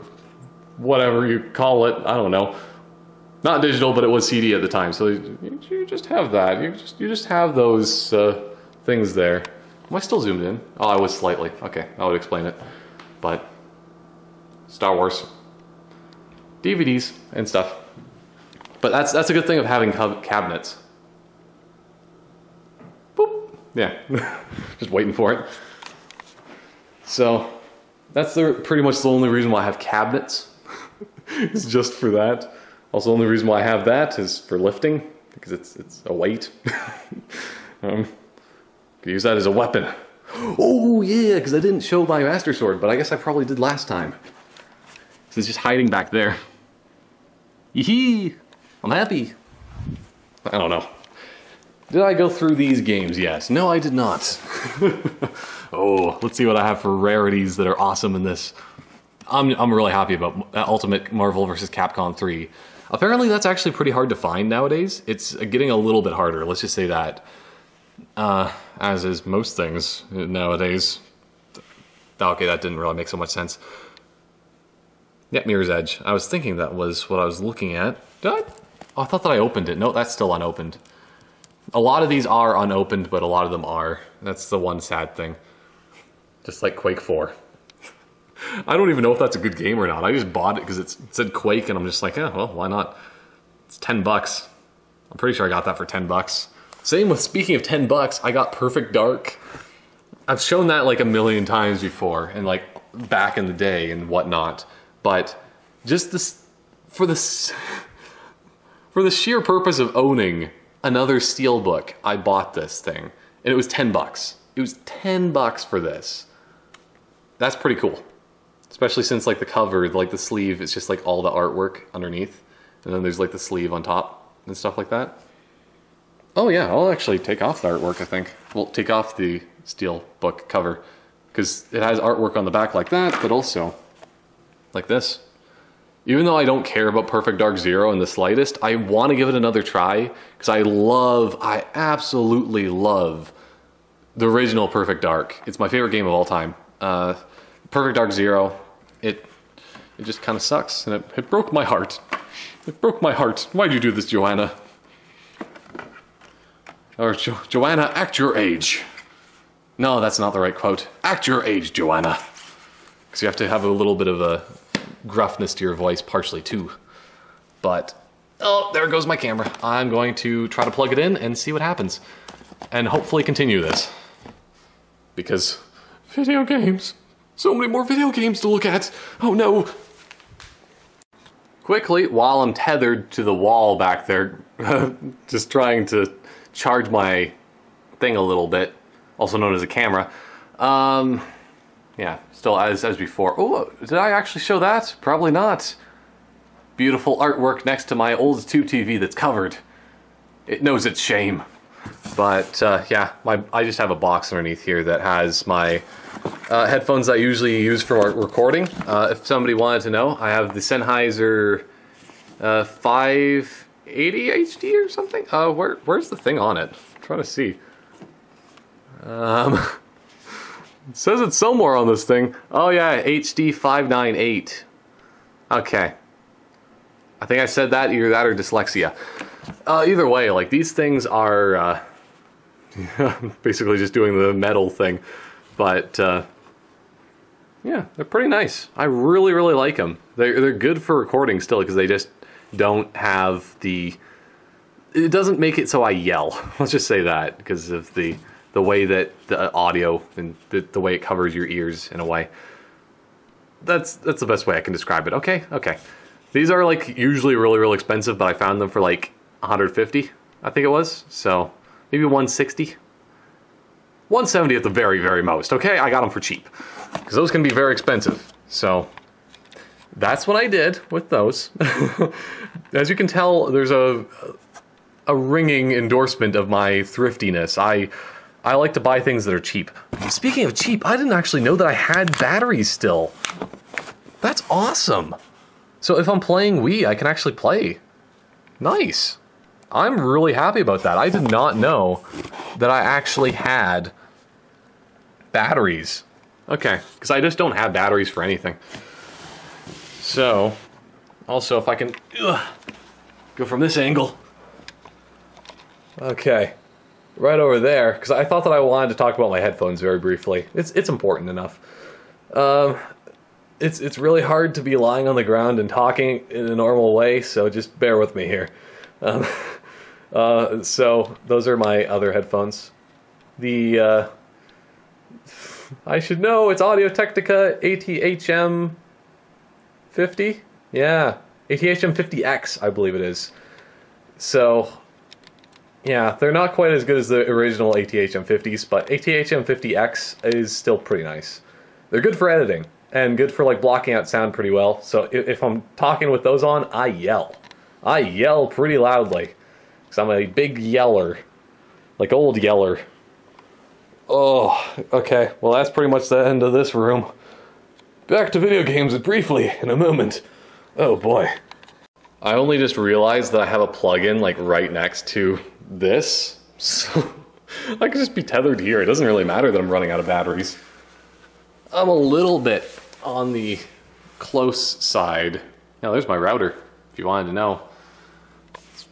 whatever you call it. I don't know. Not digital, but it was CD at the time, so you just have that. You just have those things there. Am I still zoomed in? Oh, I was slightly. Okay, that would explain it. But Star Wars DVDs and stuff. But that's a good thing of having cabinets. Boop. Yeah, just waiting for it. So that's pretty much the only reason why I have cabinets. It's just for that. Also, the only reason why I have that is for lifting, because it's a weight. Could use that as a weapon. Oh yeah, because I didn't show my Master Sword, but I guess I probably did last time. So it's just hiding back there. Yee-hee! I'm happy. I don't know. Did I go through these games? Yes. No, I did not. Oh, let's see what I have for rarities that are awesome in this. I'm really happy about Ultimate Marvel vs. Capcom 3. Apparently that's actually pretty hard to find nowadays. It's getting a little bit harder, let's just say that. As is most things nowadays. Okay, that didn't really make so much sense. Yeah, Mirror's Edge. I was thinking that was what I was looking at. Did I? Oh, I thought that I opened it. No, that's still unopened. A lot of these are unopened, but a lot of them are. That's the one sad thing. Just like Quake 4. I don't even know if that's a good game or not. I just bought it because it said Quake, and I'm just like, yeah, well, why not? It's $10. I'm pretty sure I got that for $10. Same with, speaking of $10, I got Perfect Dark. I've shown that like a million times before, and like back in the day and whatnot. But just this, for the sheer purpose of owning another Steelbook, I bought this thing, and it was $10. It was $10 for this. That's pretty cool. Especially since like the cover, like the sleeve, it's just like all the artwork underneath. And then there's like the sleeve on top and stuff like that. Oh yeah, I'll actually take off the artwork, I think. Well, take off the Steelbook cover. Because it has artwork on the back like that, but also like this. Even though I don't care about Perfect Dark Zero in the slightest, I want to give it another try. Because I absolutely love the original Perfect Dark. It's my favorite game of all time. Perfect Dark Zero, it just kind of sucks, and it broke my heart. It broke my heart. Why'd you do this, Joanna? Or Joanna, act your age. No, that's not the right quote. Act your age, Joanna. Because you have to have a little bit of a gruffness to your voice, partially too. But, oh, there goes my camera. I'm going to try to plug it in and see what happens. And hopefully continue this. Because video games. So many more video games to look at. Oh no. Quickly, while I'm tethered to the wall back there, just trying to charge my thing a little bit, also known as a camera. Yeah, still as before. Oh, did I actually show that? Probably not. Beautiful artwork next to my old tube TV that's covered. It knows its shame. But yeah, I just have a box underneath here that has my headphones I usually use for recording. If somebody wanted to know, I have the Sennheiser 580 HD or something. Where's the thing on it? I'm trying to see. It says it's somewhere on this thing. Oh yeah, HD 598. Okay. I think I said that, either that or dyslexia. Either way, like, these things are basically just doing the metal thing. But yeah, they're pretty nice. I really, really like them. They're good for recording still, because they just don't have the... It doesn't make it so I yell. Let's just say that, because of the way that the audio and the way it covers your ears in a way. That's the best way I can describe it. Okay. These are like usually really, really expensive, but I found them for like 150, I think it was. So maybe 160. 170 at the very, very most. Okay, I got them for cheap. Because those can be very expensive. So that's what I did with those. As you can tell, there's a ringing endorsement of my thriftiness. I like to buy things that are cheap. Speaking of cheap, I didn't actually know that I had batteries still. That's awesome. So if I'm playing Wii, I can actually play. Nice. I'm really happy about that. I did not know that I actually had batteries. Okay, because I just don't have batteries for anything. So, also if I can go from this angle. Okay, right over there, because I thought that I wanted to talk about my headphones very briefly. It's important enough. It's really hard to be lying on the ground and talking in a normal way, so just bear with me here. So those are my other headphones. The I should know, it's Audio-Technica ATHM 50? Yeah, ATHM 50X, I believe it is. So, yeah, they're not quite as good as the original ATHM 50s, but ATHM 50X is still pretty nice. They're good for editing, and good for like blocking out sound pretty well. So if I'm talking with those on, I yell. I yell pretty loudly, because I'm a big yeller. Like old Yeller. Oh, okay. Well, that's pretty much the end of this room. Back to video games briefly in a moment. Oh boy. I only just realized that I have a plug-in like right next to this. So I could just be tethered here. It doesn't really matter that I'm running out of batteries. I'm a little bit on the close side. Now there's my router, if you wanted to know. It's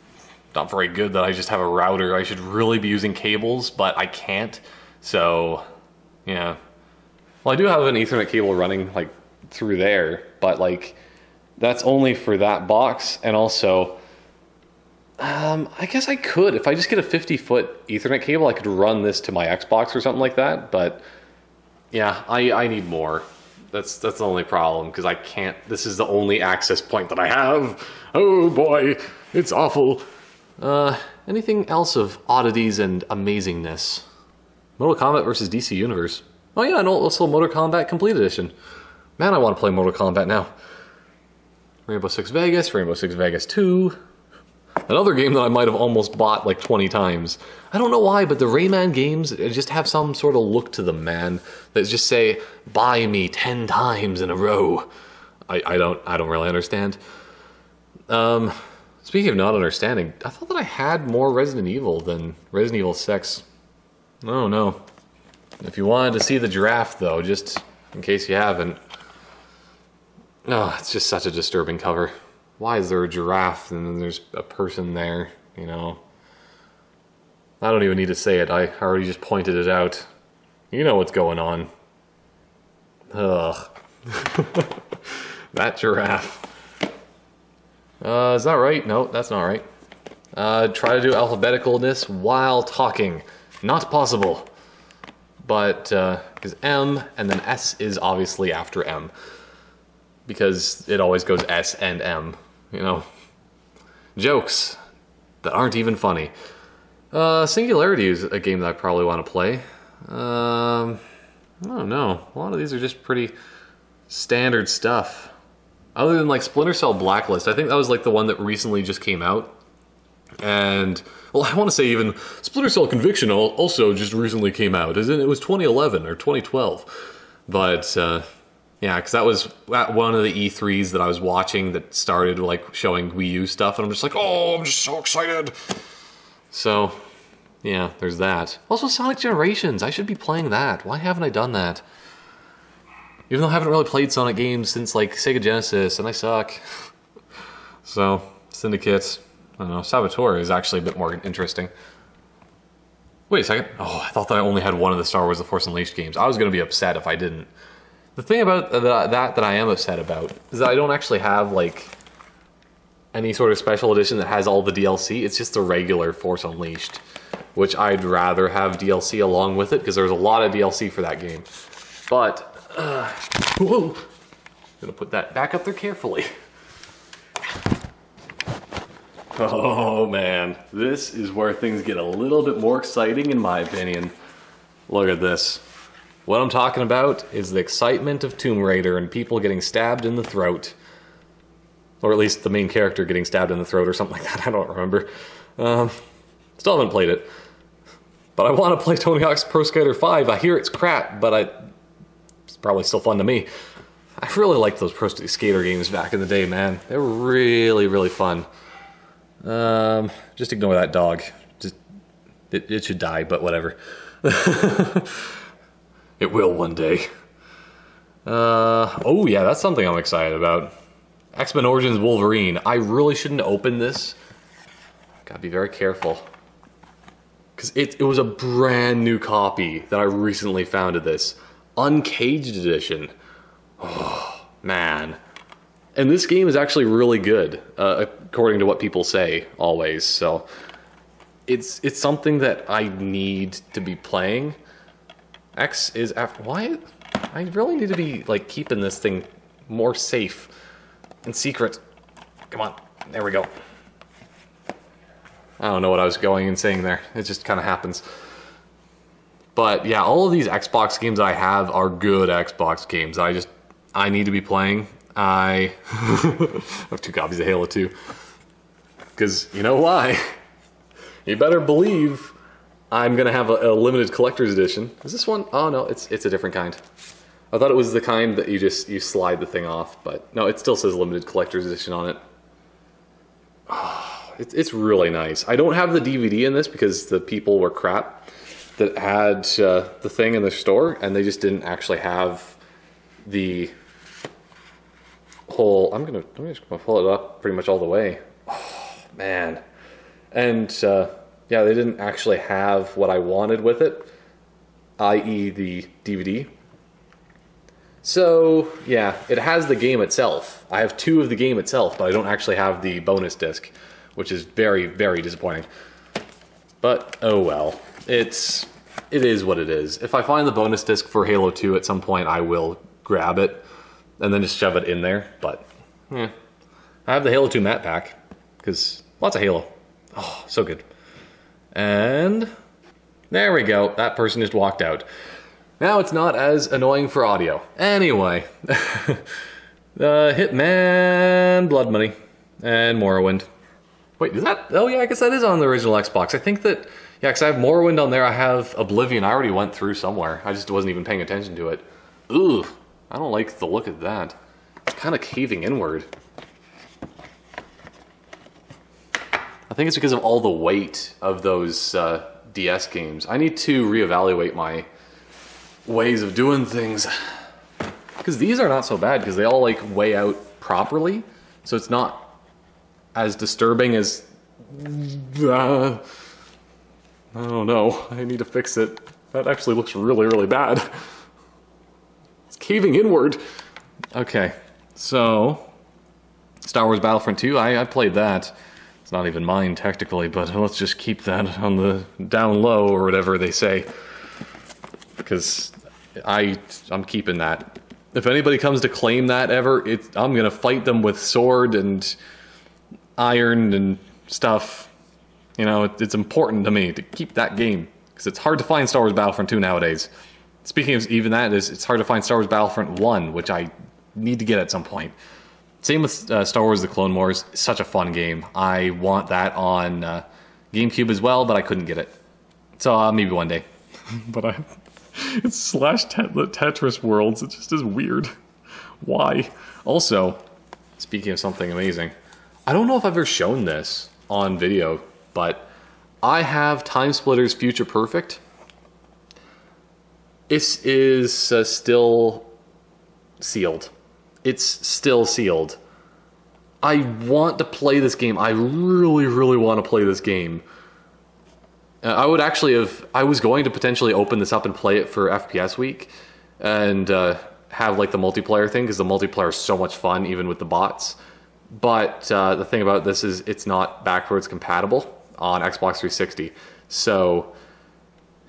not very good that I just have a router. I should really be using cables, but I can't. So, yeah. Well, I do have an Ethernet cable running like through there, but like that's only for that box. And also, I guess I could, if I just get a 50-foot Ethernet cable, I could run this to my Xbox or something like that. But yeah, I need more. That's the only problem, because I can't, this is the only access point that I have. Oh boy, it's awful. Anything else of oddities and amazingness? Mortal Kombat versus DC Universe. Oh yeah, and also Mortal Kombat Complete Edition. Man, I want to play Mortal Kombat now. Rainbow Six Vegas, Rainbow Six Vegas 2. Another game that I might have almost bought like 20 times. I don't know why, but the Rayman games just have some sort of look to them, man. That just say, buy me 10 times in a row. I don't really understand. Speaking of not understanding, I thought that I had more Resident Evil than Resident Evil 6. Oh no. If you wanted to see the giraffe though, just in case you haven't. Oh, it's just such a disturbing cover. Why is there a giraffe and then there's a person there, you know? I don't even need to say it, I already just pointed it out. You know what's going on. Ugh. That giraffe. Is that right? No, that's not right. Try to do alphabeticalness while talking. Not possible. But, because M and then S is obviously after M. Because it always goes S and M, you know. Jokes that aren't even funny. Singularity is a game that I probably want to play. I don't know. A lot of these are just pretty standard stuff. Other than like Splinter Cell Blacklist, I think that was like the one that recently just came out. And, well, I want to say even Splinter Cell Conviction also just recently came out. It was 2011 or 2012. But, yeah, because that was at one of the E3s that I was watching that started like showing Wii U stuff. And I'm just like, oh, I'm just so excited. So, yeah, there's that. Also, Sonic Generations. I should be playing that. Why haven't I done that? Even though I haven't really played Sonic games since like Sega Genesis, and I suck. So, Syndicate. I don't know, Saboteur is actually a bit more interesting. Wait a second. Oh, I thought that I only had one of the Star Wars The Force Unleashed games. I was going to be upset if I didn't. The thing about that I am upset about is that I don't actually have, like, any sort of special edition that has all the DLC. It's just the regular Force Unleashed, which I'd rather have DLC along with it, because there's a lot of DLC for that game. But, whoa! I'm gonna put that back up there carefully. Oh man, this is where things get a little bit more exciting in my opinion. Look at this. What I'm talking about is the excitement of Tomb Raider and people getting stabbed in the throat. Or at least the main character getting stabbed in the throat or something like that, I don't remember. Still haven't played it. But I want to play Tony Hawk's Pro Skater 5. I hear it's crap, but it's probably still fun to me. I really liked those Pro Skater games back in the day, man. They were really, really fun. Just ignore that dog. Just it should die, but whatever. It will one day. Oh yeah, that's something I'm excited about. X-Men Origins Wolverine. I really shouldn't open this. Gotta be very careful. Because it was a brand new copy that I recently found of this. Uncaged edition. Oh, man. And this game is actually really good, according to what people say, always. So, it's something that I need to be playing. X is after... Why? I really need to be, like, keeping this thing more safe and secret. Come on. There we go. I don't know what I was going and saying there. It just kind of happens. But, yeah, all of these Xbox games I have are good Xbox games. I need to be playing. I have 2 copies of Halo 2. Because, you know why? You better believe I'm gonna have a limited collector's edition. Is this one? Oh no, it's a different kind. I thought it was the kind that you slide the thing off, but no, it still says limited collector's edition on it. Oh, it's really nice. I don't have the DVD in this because the people were crap that had the thing in the store, and they just didn't actually have the whole. I'm just gonna pull it up pretty much all the way. Oh man, and yeah, they didn't actually have what I wanted with it, i.e. the DVD. So yeah, it has the game itself. I have 2 of the game itself, but I don't actually have the bonus disc, which is very, very disappointing. But oh well, it is what it is. If I find the bonus disc for Halo 2 at some point, I will grab it and then just shove it in there. But yeah, I have the Halo 2 map pack because lots of Halo. Oh, so good. And there we go. That person just walked out. Now it's not as annoying for audio. Anyway, Hitman, Blood Money, and Morrowind. Wait, is that? Oh yeah, I guess that is on the original Xbox. I think that, yeah, because I have Morrowind on there. I have Oblivion. I already went through somewhere. I just wasn't even paying attention to it. Ooh, I don't like the look of that. It's kind of caving inward. I think it's because of all the weight of those DS games. I need to reevaluate my ways of doing things, because these are not so bad because they all like weigh out properly, so it's not as disturbing as I don't know, I need to fix it. That actually looks really, really bad. It's caving inward. Okay, so Star Wars Battlefront 2, I played that. It's not even mine technically, but let's just keep that on the down low or whatever they say, because I'm keeping that. If anybody comes to claim that ever, I'm gonna fight them with sword and iron and stuff. You know, it's important to me to keep that game, because it's hard to find Star Wars Battlefront 2 nowadays. Speaking of even that, it's hard to find Star Wars Battlefront 1, which I need to get at some point. Same with Star Wars The Clone Wars. Such a fun game. I want that on GameCube as well, but I couldn't get it. So maybe one day. But it's slash Tetris Worlds. It just is weird. Why? Also, speaking of something amazing, I don't know if I've ever shown this on video, but I have Time Splitters Future Perfect. This is still sealed. It's still sealed. I want to play this game. I really, really want to play this game. I would actually I was going to potentially open this up and play it for FPS week and have like the multiplayer thing, because the multiplayer is so much fun even with the bots. But the thing about this is it's not backwards compatible on Xbox 360. So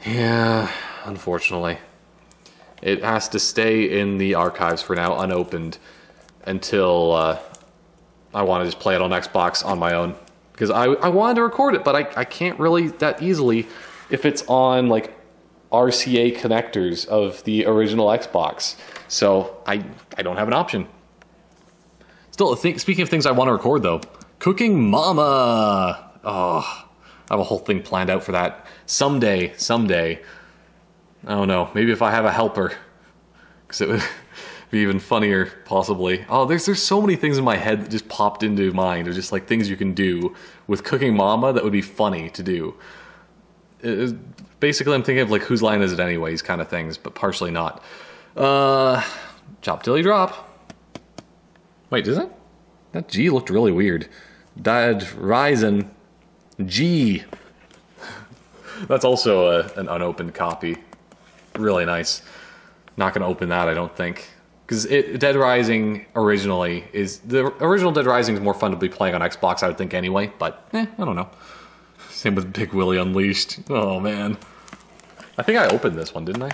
yeah, unfortunately, it has to stay in the archives for now, unopened, until I want to just play it on Xbox on my own. Because I wanted to record it, but I can't really that easily if it's on like RCA connectors of the original Xbox. So I don't have an option. Still, speaking of things I want to record though, Cooking Mama. Oh, I have a whole thing planned out for that. Someday. I don't know, maybe if I have a helper, because it would be even funnier, possibly. Oh, there's so many things in my head that just popped into mind. There's just like things you can do with Cooking Mama that would be funny to do. Basically, I'm thinking of like Whose Line Is It Anyways kind of things, but partially not. Chop till you drop. Wait, does it? That G looked really weird. Dead Ryzen G. That's also an unopened copy. Really nice. Not gonna open that, I don't think. Because Dead Rising originally is... The original Dead Rising is more fun to be playing on Xbox, I would think, anyway. But, I don't know. Same with Big Willie Unleashed. Oh, man. I think I opened this one, didn't I?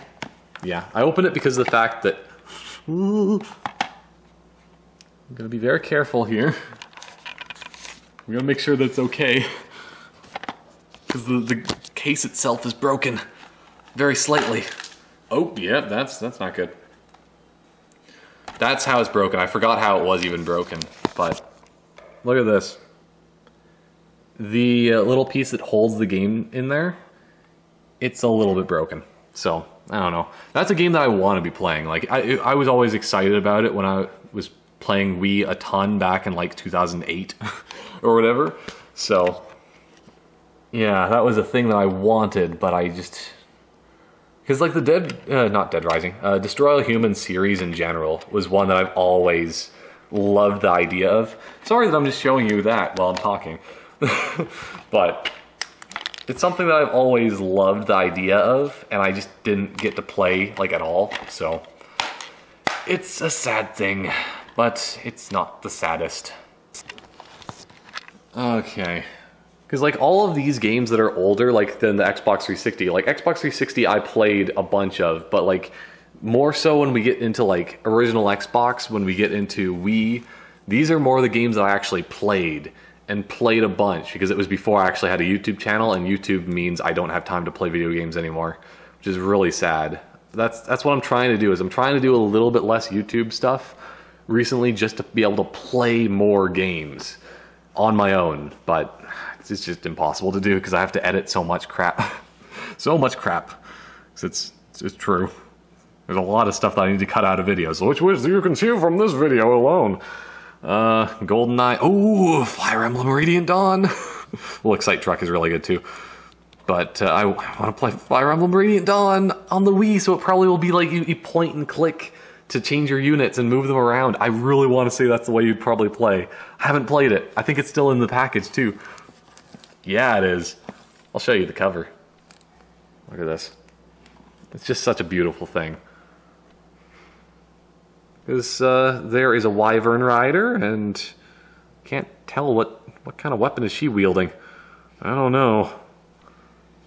Yeah, I opened it because of the fact that... Ooh, I'm gonna be very careful here. I'm gonna make sure that it's okay. Because the case itself is broken. Very slightly. Oh, yeah, that's not good. That's how it's broken. I forgot how it was even broken, but look at this. The little piece that holds the game in there it's a little bit broken. So, I don't know. That's a game that I want to be playing. Like, I was always excited about it when I was playing Wii a ton back in like 2008 or whatever. So, yeah, that was a thing that I wanted, but I just... Because like the not Dead Rising, Destroy All Humans series in general was one that I've always loved the idea of. Sorry that I'm just showing you that while I'm talking. But it's something that I've always loved the idea of, and I just didn't get to play like at all. So it's a sad thing, but it's not the saddest. Okay. Because like all of these games that are older, like than the Xbox 360, like Xbox 360 I played a bunch of, but like more so when we get into like original Xbox, when we get into Wii, these are more the games that I actually played and played a bunch, because it was before I actually had a YouTube channel, and YouTube means I don't have time to play video games anymore, which is really sad. That's what I'm trying to do, is I'm trying to do a little bit less YouTube stuff recently just to be able to play more games on my own, but it's just impossible to do because I have to edit so much crap. So much crap. It's true. There's a lot of stuff that I need to cut out of videos, which you can see from this video alone. GoldenEye. Oh, Fire Emblem Radiant Dawn. Well, Excite Truck is really good too. But I want to play Fire Emblem Radiant Dawn on the Wii, so it probably will be like you point and click to change your units and move them around. I really want to say that's the way you'd probably play. I haven't played it. I think it's still in the package too. Yeah, it is. I'll show you the cover. Look at this. It's just such a beautiful thing. Because there is a Wyvern Rider, and can't tell what kind of weapon is she wielding. I don't know.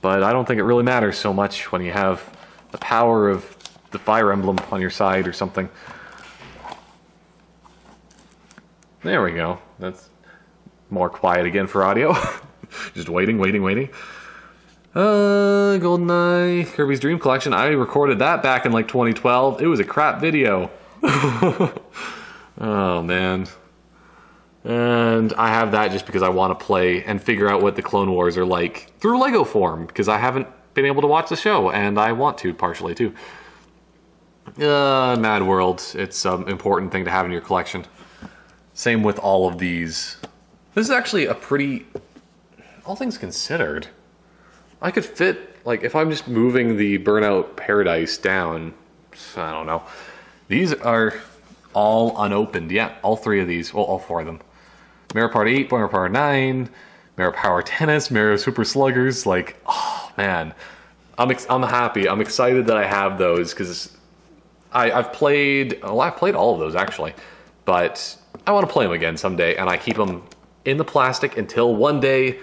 But I don't think it really matters so much when you have the power of the Fire Emblem on your side or something. There we go. That's more quiet again for audio. Just waiting. GoldenEye, Kirby's Dream Collection. I recorded that back in like 2012. It was a crap video. Oh man. And I have that just because I want to play and figure out what the Clone Wars are like through Lego form, because I haven't been able to watch the show, and I want to partially too. Mad World. It's an important thing to have in your collection. Same with all of these. This is actually a pretty... All things considered, I could fit, like, if I'm just moving the Burnout Paradise down, I don't know. These are all unopened. Yeah, all three of these. Well, all four of them. Mario Party 8, Mario Party 9, Mario Power Tennis, Mario Super Sluggers. Like, oh, man. I'm happy. I'm excited that I have those, because I've played... Well, I've played all of those, actually. But I want to play them again someday, and I keep them in the plastic until one day...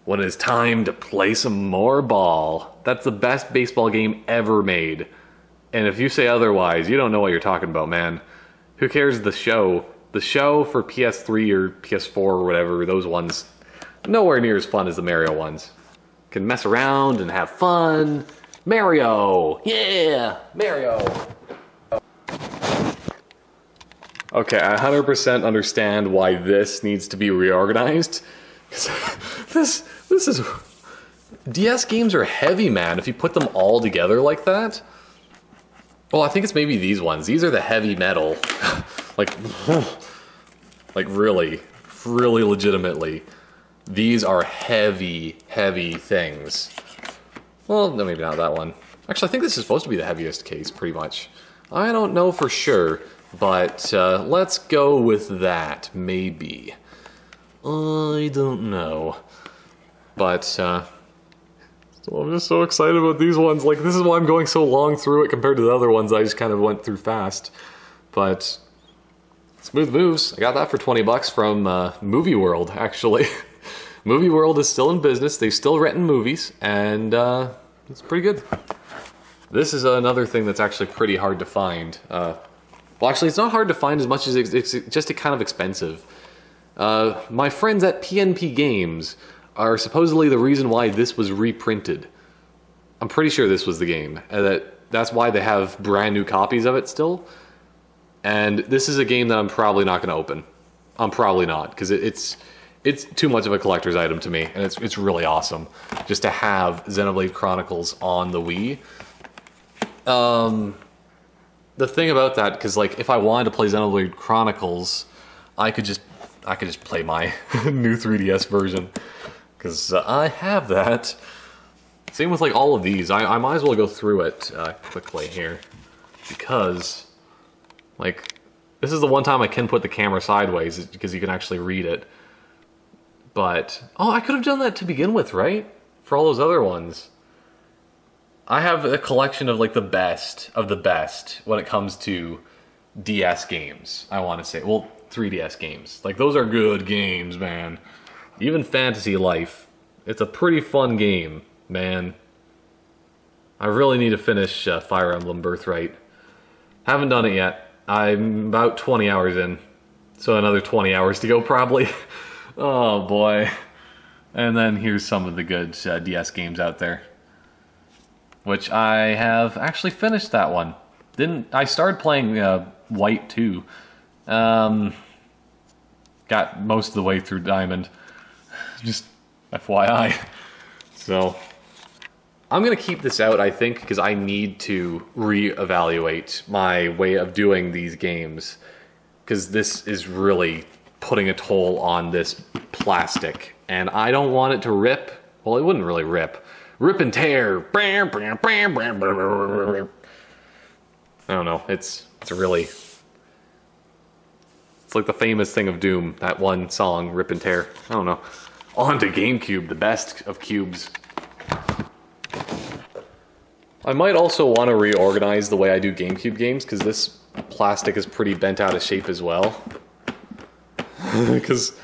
when it's time to play some more ball. That's the best baseball game ever made. And if you say otherwise, you don't know what you're talking about, man. Who cares the show? The show for PS3 or PS4 or whatever, those ones, nowhere near as fun as the Mario ones. Can mess around and have fun. Mario! Yeah! Mario! Okay, I 100% understand why this needs to be reorganized. This is... DS games are heavy, man, if you put them all together like that. Well, I think it's maybe these ones. These are the heavy metal. like really legitimately. These are heavy things. Well, no, maybe not that one. Actually, I think this is supposed to be the heaviest case, pretty much. I don't know for sure, but let's go with that, maybe. I don't know. But, so I'm just so excited about these ones. Like, this is why I'm going so long through it compared to the other ones I just kind of went through fast. But, smooth moves. I got that for 20 bucks from Movie World, actually. Movie World is still in business. They're still renting movies, and it's pretty good. This is another thing that's actually pretty hard to find. Well, actually, it's not hard to find as much as it's just kind of expensive. My friends at PNP Games are supposedly the reason why this was reprinted. I'm pretty sure this was the game. That's why they have brand new copies of it still. And this is a game that I'm probably not going to open. I'm probably not, because it's too much of a collector's item to me, and it's really awesome just to have Xenoblade Chronicles on the Wii. The thing about that, because like if I wanted to play Xenoblade Chronicles, I could just play my new 3DS version, because I have that. Same with like all of these. I might as well go through it quickly here, because like this is the one time I can put the camera sideways because you can actually read it. But oh, I could have done that to begin with, right? For all those other ones. I have a collection of like the best of the best when it comes to DS games, I want to say. Well, 3DS games. Like, those are good games, man. Even Fantasy Life. It's a pretty fun game, man. I really need to finish Fire Emblem Birthright. Haven't done it yet. I'm about 20 hours in. So another 20 hours to go, probably. Oh, boy. And then here's some of the good DS games out there. Which I have actually finished that one. I started playing White too. Got most of the way through Diamond. Just FYI. So I'm gonna keep this out, I think, because I need to reevaluate my way of doing these games. Because this is really putting a toll on this plastic. And I don't want it to rip. Well, it wouldn't really rip. Rip and tear. I don't know. It's really... It's like the famous thing of Doom. That one song, Rip and Tear. I don't know. On to GameCube, the best of cubes. I might also want to reorganize the way I do GameCube games, because this plastic is pretty bent out of shape as well. Because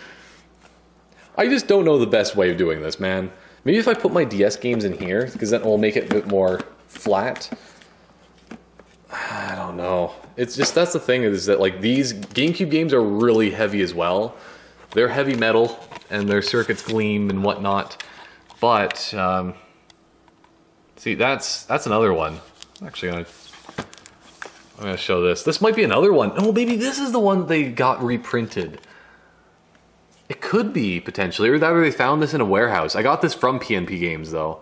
I just don't know the best way of doing this, man. Maybe if I put my DS games in here, because then it will make it a bit more flat. I don't know. It's just, that's the thing, is that like these GameCube games are really heavy as well. They're heavy metal, and their circuits gleam and whatnot. But, see, that's another one. Actually, I'm gonna show this. This might be another one. Oh, maybe this is the one that they got reprinted. It could be, potentially, or they found this in a warehouse. I got this from PNP Games, though.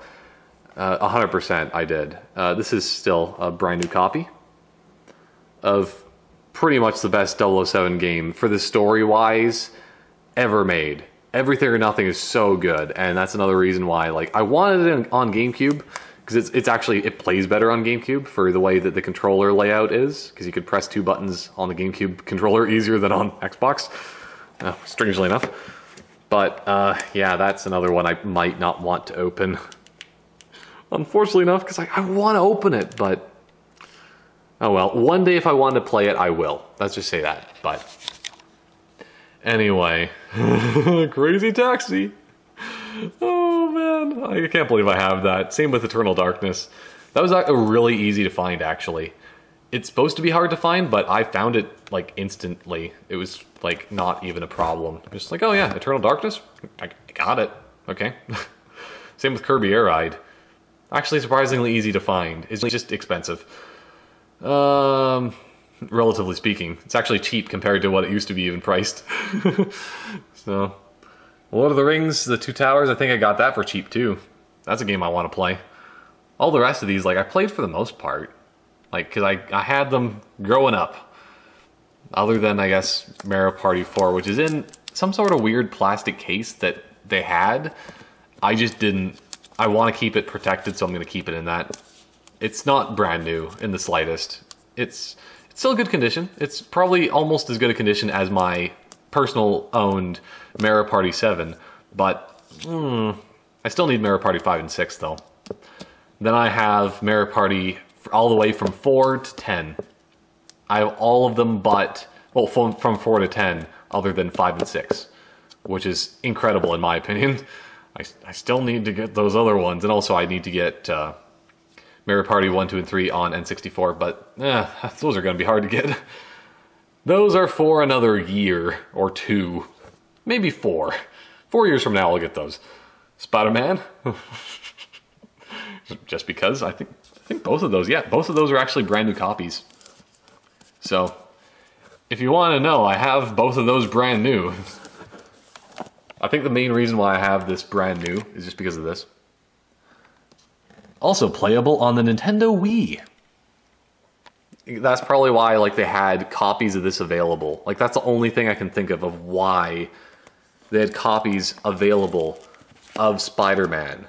100% I did. This is still a brand new copy of pretty much the best 007 game, for the story-wise, ever made. Everything or Nothing is so good, and that's another reason why, like, I wanted it on GameCube, because it's actually, it plays better on GameCube for the way that the controller layout is, because you could press 2 buttons on the GameCube controller easier than on Xbox. Strangely enough. But, yeah, that's another one I might not want to open. Unfortunately enough, because I want to open it, but... Oh well, one day if I want to play it, I will. Let's just say that, but... Anyway. Crazy Taxi! Oh, man. I can't believe I have that. Same with Eternal Darkness. That was really easy to find, actually. It's supposed to be hard to find, but I found it, like, instantly. It was, like, not even a problem. Just like, oh yeah, Eternal Darkness? I got it. Okay. Same with Kirby Air Ride. Actually, surprisingly easy to find. It's just expensive. Relatively speaking. It's actually cheap compared to what it used to be even priced. So, Lord of the Rings, The Two Towers, I think I got that for cheap, too. That's a game I want to play. All the rest of these, like, I played for the most part. Like, because I had them growing up. Other than, I guess, Mario Party 4, which is in some sort of weird plastic case that they had. I just didn't... I want to keep it protected, so I'm going to keep it in that. It's not brand new in the slightest. It's still good condition. It's probably almost as good a condition as my personal owned Mario Party 7. But, I still need Mario Party 5 and 6, though. Then I have Mario Party... all the way from 4 to 10. I have all of them but, well, from 4 to 10, other than 5 and 6. Which is incredible in my opinion. I still need to get those other ones, and also I need to get Mario Party 1, 2, and 3 on N64, but those are going to be hard to get. Those are for another year or 2. Maybe 4. 4 years from now I'll get those. Spider-Man? Just because, I think both of those, yeah, both of those are actually brand new copies. So, if you want to know, I have both of those brand new. I think the main reason why I have this brand new is just because of this. Also playable on the Nintendo Wii. That's probably why like they had copies of this available. Like that's the only thing I can think of why they had copies available of Spider-Man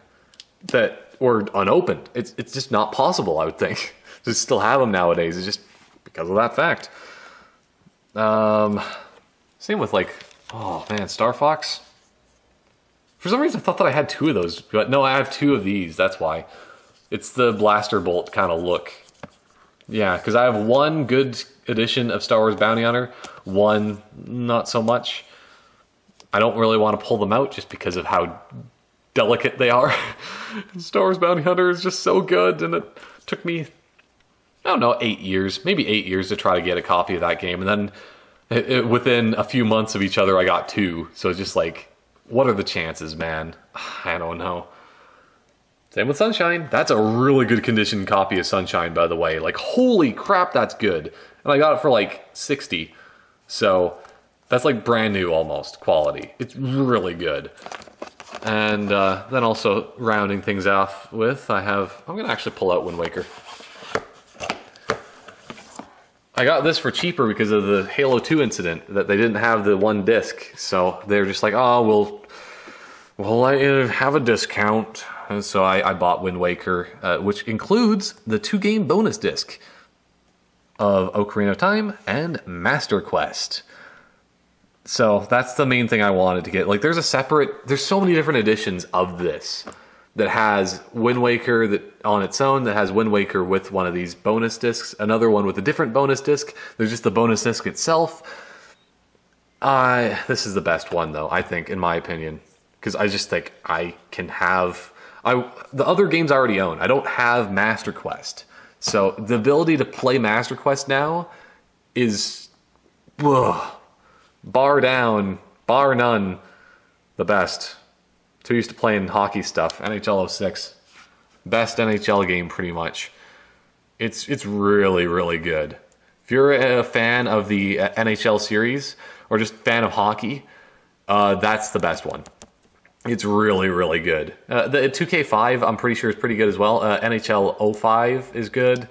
that were unopened. It's just not possible, I would think, to still have them nowadays. It's just because of that fact. Same with like, oh man, Star Fox. For some reason I thought that I had 2 of those, but no, I have 2 of these, that's why. It's the blaster bolt kind of look. Yeah, because I have 1 good edition of Star Wars Bounty Hunter, 1 not so much. I don't really want to pull them out just because of how delicate they are. Star Wars Bounty Hunter is just so good, and it took me, I don't know, 8 years, maybe 8 years to try to get a copy of that game, and then within a few months of each other, I got 2. So it's just like, what are the chances, man? I don't know. Same with Sunshine. That's a really good condition copy of Sunshine, by the way. Like, holy crap, that's good. And I got it for like 60. So that's like brand new almost quality. It's really good. And then also rounding things off with, I'm going to actually pull out Wind Waker. I got this for cheaper because of the Halo 2 incident, that they didn't have the 1 disc. So they're just like, oh, we'll let you have a discount. And so I bought Wind Waker, which includes the 2-game bonus disc of Ocarina of Time and Master Quest. So that's the main thing I wanted to get. Like there's so many different editions of this that has Wind Waker that on its own, that has Wind Waker with one of these bonus discs, another one with a different bonus disc. There's just the bonus disc itself. This is the best one though, I think, in my opinion. Because I just think I can have... the other games I already own. I don't have Master Quest. So the ability to play Master Quest now is... bar none, the best. Too used to playing hockey stuff. NHL 06. Best NHL game, pretty much. It's really, really good. If you're a fan of the NHL series, or just fan of hockey, that's the best one. It's really, really good. The 2K5, I'm pretty sure, is pretty good as well. NHL 05 is good.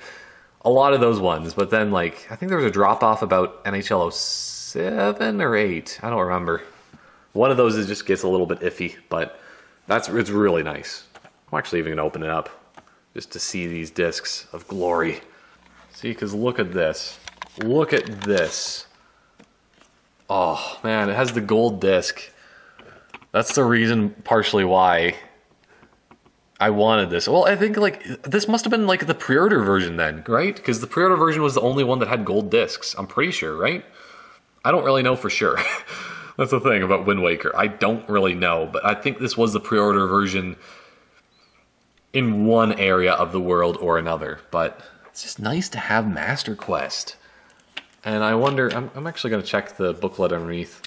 A lot of those ones. But then, like, I think there was a drop-off about NHL 07 or 8. I don't remember. One of those just gets a little bit iffy, but it's really nice. I'm actually even going to open it up just to see these discs of glory. See, because look at this. Look at this. Oh, man, it has the gold disc. That's the reason, partially, why I wanted this. Well, I think, like, this must have been, like, the pre-order version then, right? Because the pre-order version was the only one that had gold discs. I'm pretty sure, right? I don't really know for sure. That's the thing about Wind Waker. I don't really know, but I think this was the pre-order version in one area of the world or another. But it's just nice to have Master Quest. And I wonder, I'm actually going to check the booklet underneath,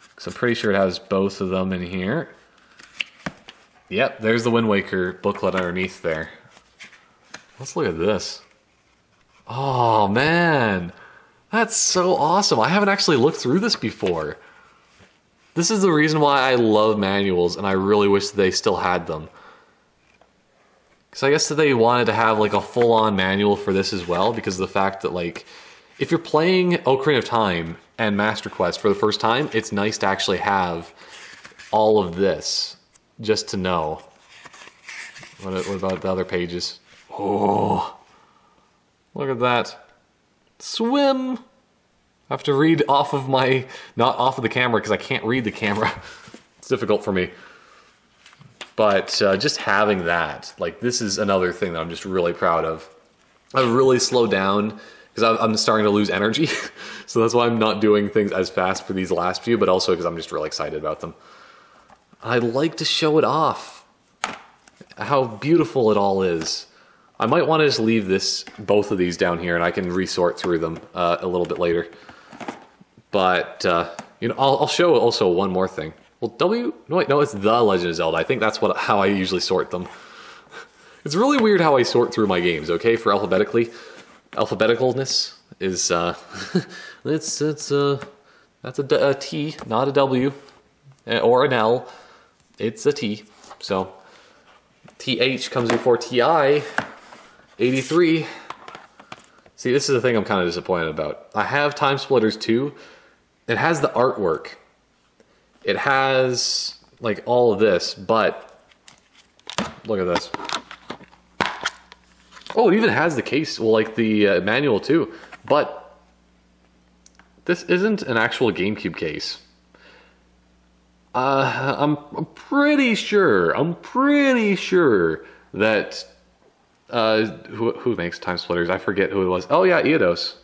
because I'm pretty sure it has both of them in here. Yep, there's the Wind Waker booklet underneath there. Let's look at this. Oh, man. That's so awesome. I haven't actually looked through this before. This is the reason why I love manuals, and I really wish they still had them. Because I guess that they wanted to have like a full-on manual for this as well, because of the fact that, like, if you're playing Ocarina of Time and Master Quest for the first time, it's nice to actually have all of this, just to know. What about the other pages? Oh, look at that. Swim! I have to read off of my... not off of the camera, because I can't read the camera. It's difficult for me. But just having that, like, this is another thing that I'm just really proud of. I've really slowed down, because I'm starting to lose energy. So that's why I'm not doing things as fast for these last few, but also because I'm just really excited about them. I like to show it off. How beautiful it all is. I might want to just leave both of these down here, and I can resort through them a little bit later. But, you know, I'll show also one more thing. Well, no, it's The Legend of Zelda. I think that's how I usually sort them. It's really weird how I sort through my games, okay, for alphabetically. Alphabeticalness is, that's a T, not a W. or an L. It's a T. So TH comes before TI. 83. See, this is the thing I'm kind of disappointed about. I have Time Splitters 2. It has the artwork. It has like all of this, but look at this. Oh, it even has the case, well, like the manual too, but this isn't an actual GameCube case. I'm pretty sure that who makes Time Splitters? I forget who it was. Oh yeah, Eidos.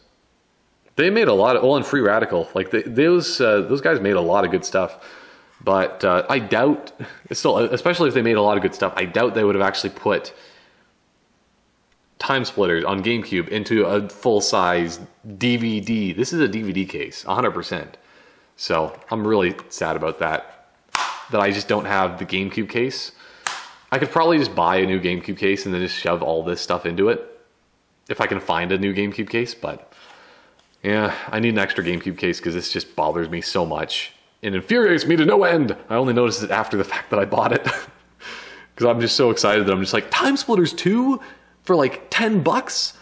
They made a lot of, and Free Radical. Like those guys made a lot of good stuff. But I doubt, still, especially if they made a lot of good stuff, I doubt they would have actually put Time Splitters on GameCube into a full-size DVD. This is a DVD case, 100%. So I'm really sad about that I just don't have the GameCube case. I could probably just buy a new GameCube case and then just shove all this stuff into it, if I can find a new GameCube case, but yeah, I need an extra GameCube case because this just bothers me so much. It infuriates me to no end. I only noticed it after the fact that I bought it. Because I'm just so excited that I'm just like, Time Splitters 2 for like 10 bucks?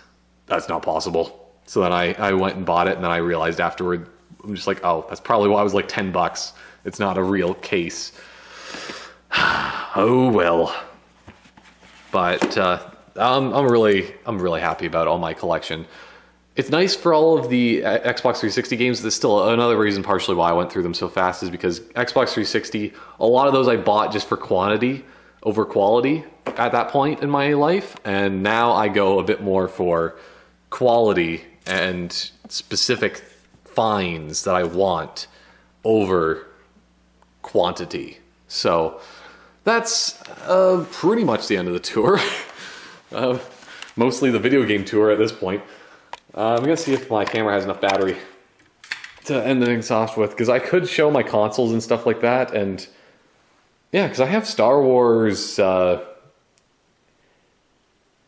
That's not possible. So then I went and bought it, and then I realized afterward, I'm just like, oh, that's probably why it was like 10 bucks. It's not a real case. Oh well. But I'm really happy about all my collection. It's nice for all of the Xbox 360 games. That's still another reason partially why I went through them so fast, is because Xbox 360, a lot of those I bought just for quantity over quality at that point in my life, and now I go a bit more for quality and specific finds that I want over quantity. So that's pretty much the end of the tour. Mostly the video game tour at this point. I'm gonna see if my camera has enough battery to end things off with, because I could show my consoles and stuff like that, and yeah, because I have Star Wars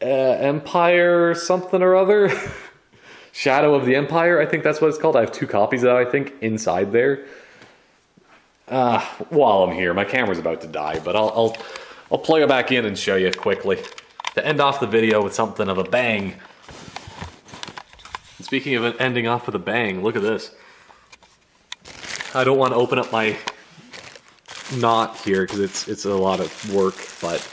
Empire something or other. Shadow of the Empire, I think that's what it's called. I have 2 copies of that, I think, inside there. While I'm here, my camera's about to die, but I'll plug it back in and show you quickly to end off the video with something of a bang. And speaking of it ending off with a bang, look at this. I don't want to open up my knot here because it's a lot of work, but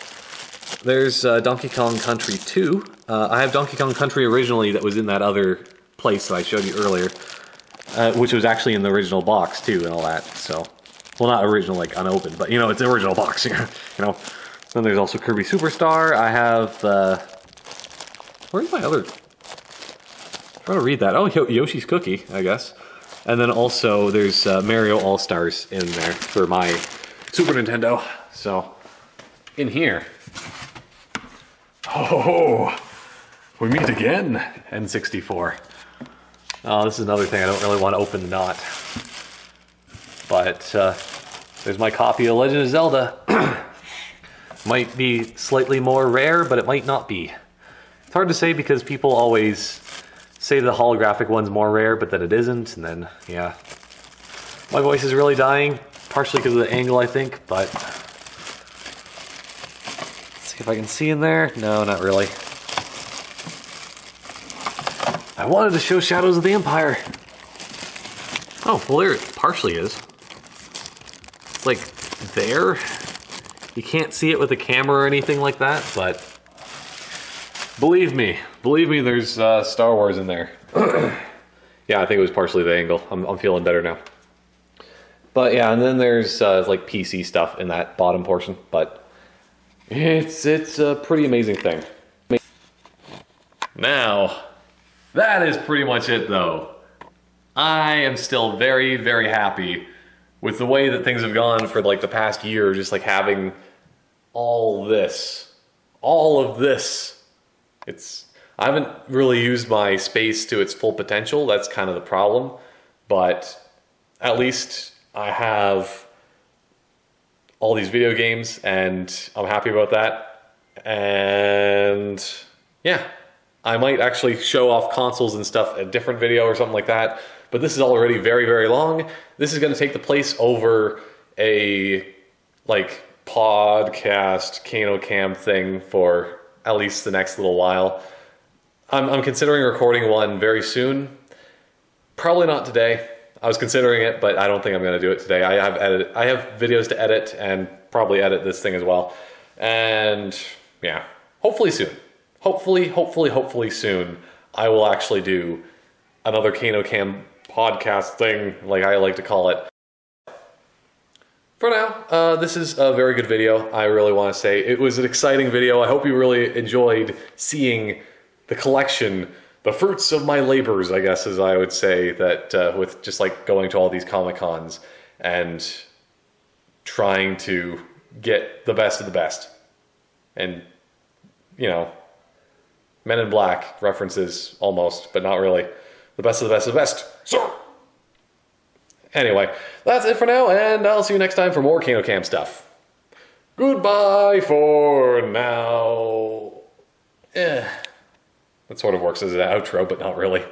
there's Donkey Kong Country 2. I have Donkey Kong Country originally that was in that other place that I showed you earlier, which was actually in the original box too and all that, so. Well, not original, like unopened, but you know, it's the original box, you know. Then there's also Kirby Superstar. I have, where's my other, I'm trying to read that. Oh, Yoshi's Cookie, I guess. And then also there's Mario All-Stars in there for my Super Nintendo. So, in here. Oh, we meet again, N64. Oh, this is another thing I don't really want to open the knot. But there's my copy of Legend of Zelda. Might be slightly more rare, but it might not be. It's hard to say because people always say the holographic one's more rare, but then it isn't, and then, yeah. My voice is really dying, partially because of the angle, I think, but... Let's see if I can see in there. No, not really. I wanted to show Shadows of the Empire. Oh, well there it partially is. It's like there. You can't see it with a camera or anything like that, but believe me, there's Star Wars in there. Yeah, I think it was partially the angle. I'm feeling better now. But yeah, and then there's like PC stuff in that bottom portion, but it's a pretty amazing thing. Now, that is pretty much it though. I am still very, very happy with the way that things have gone for like the past year, just like having all of this. I haven't really used my space to its full potential. That's kind of the problem. But at least I have all these video games and I'm happy about that. And yeah, I might actually show off consoles and stuff in a different video or something like that. But this is already very, very long. This is going to take the place over a like podcast TheCanoCam thing for at least the next little while. I'm considering recording one very soon. Probably not today. I was considering it, but I don't think I'm going to do it today. I have videos to edit and probably edit this thing as well. And yeah, hopefully soon. Hopefully soon I will actually do another TheCanoCam podcast thing, like I like to call it. For now, this is a very good video. I really want to say it was an exciting video. I hope you really enjoyed seeing the collection, the fruits of my labors, I guess, as I would say, that with just like going to all these Comic-Cons and trying to get the best of the best. And, you know, Men in Black references almost, but not really. The best of the best of the best, sir! Anyway, that's it for now, and I'll see you next time for more TheCanoCam stuff. Goodbye for now. That sort of works as an outro, but not really.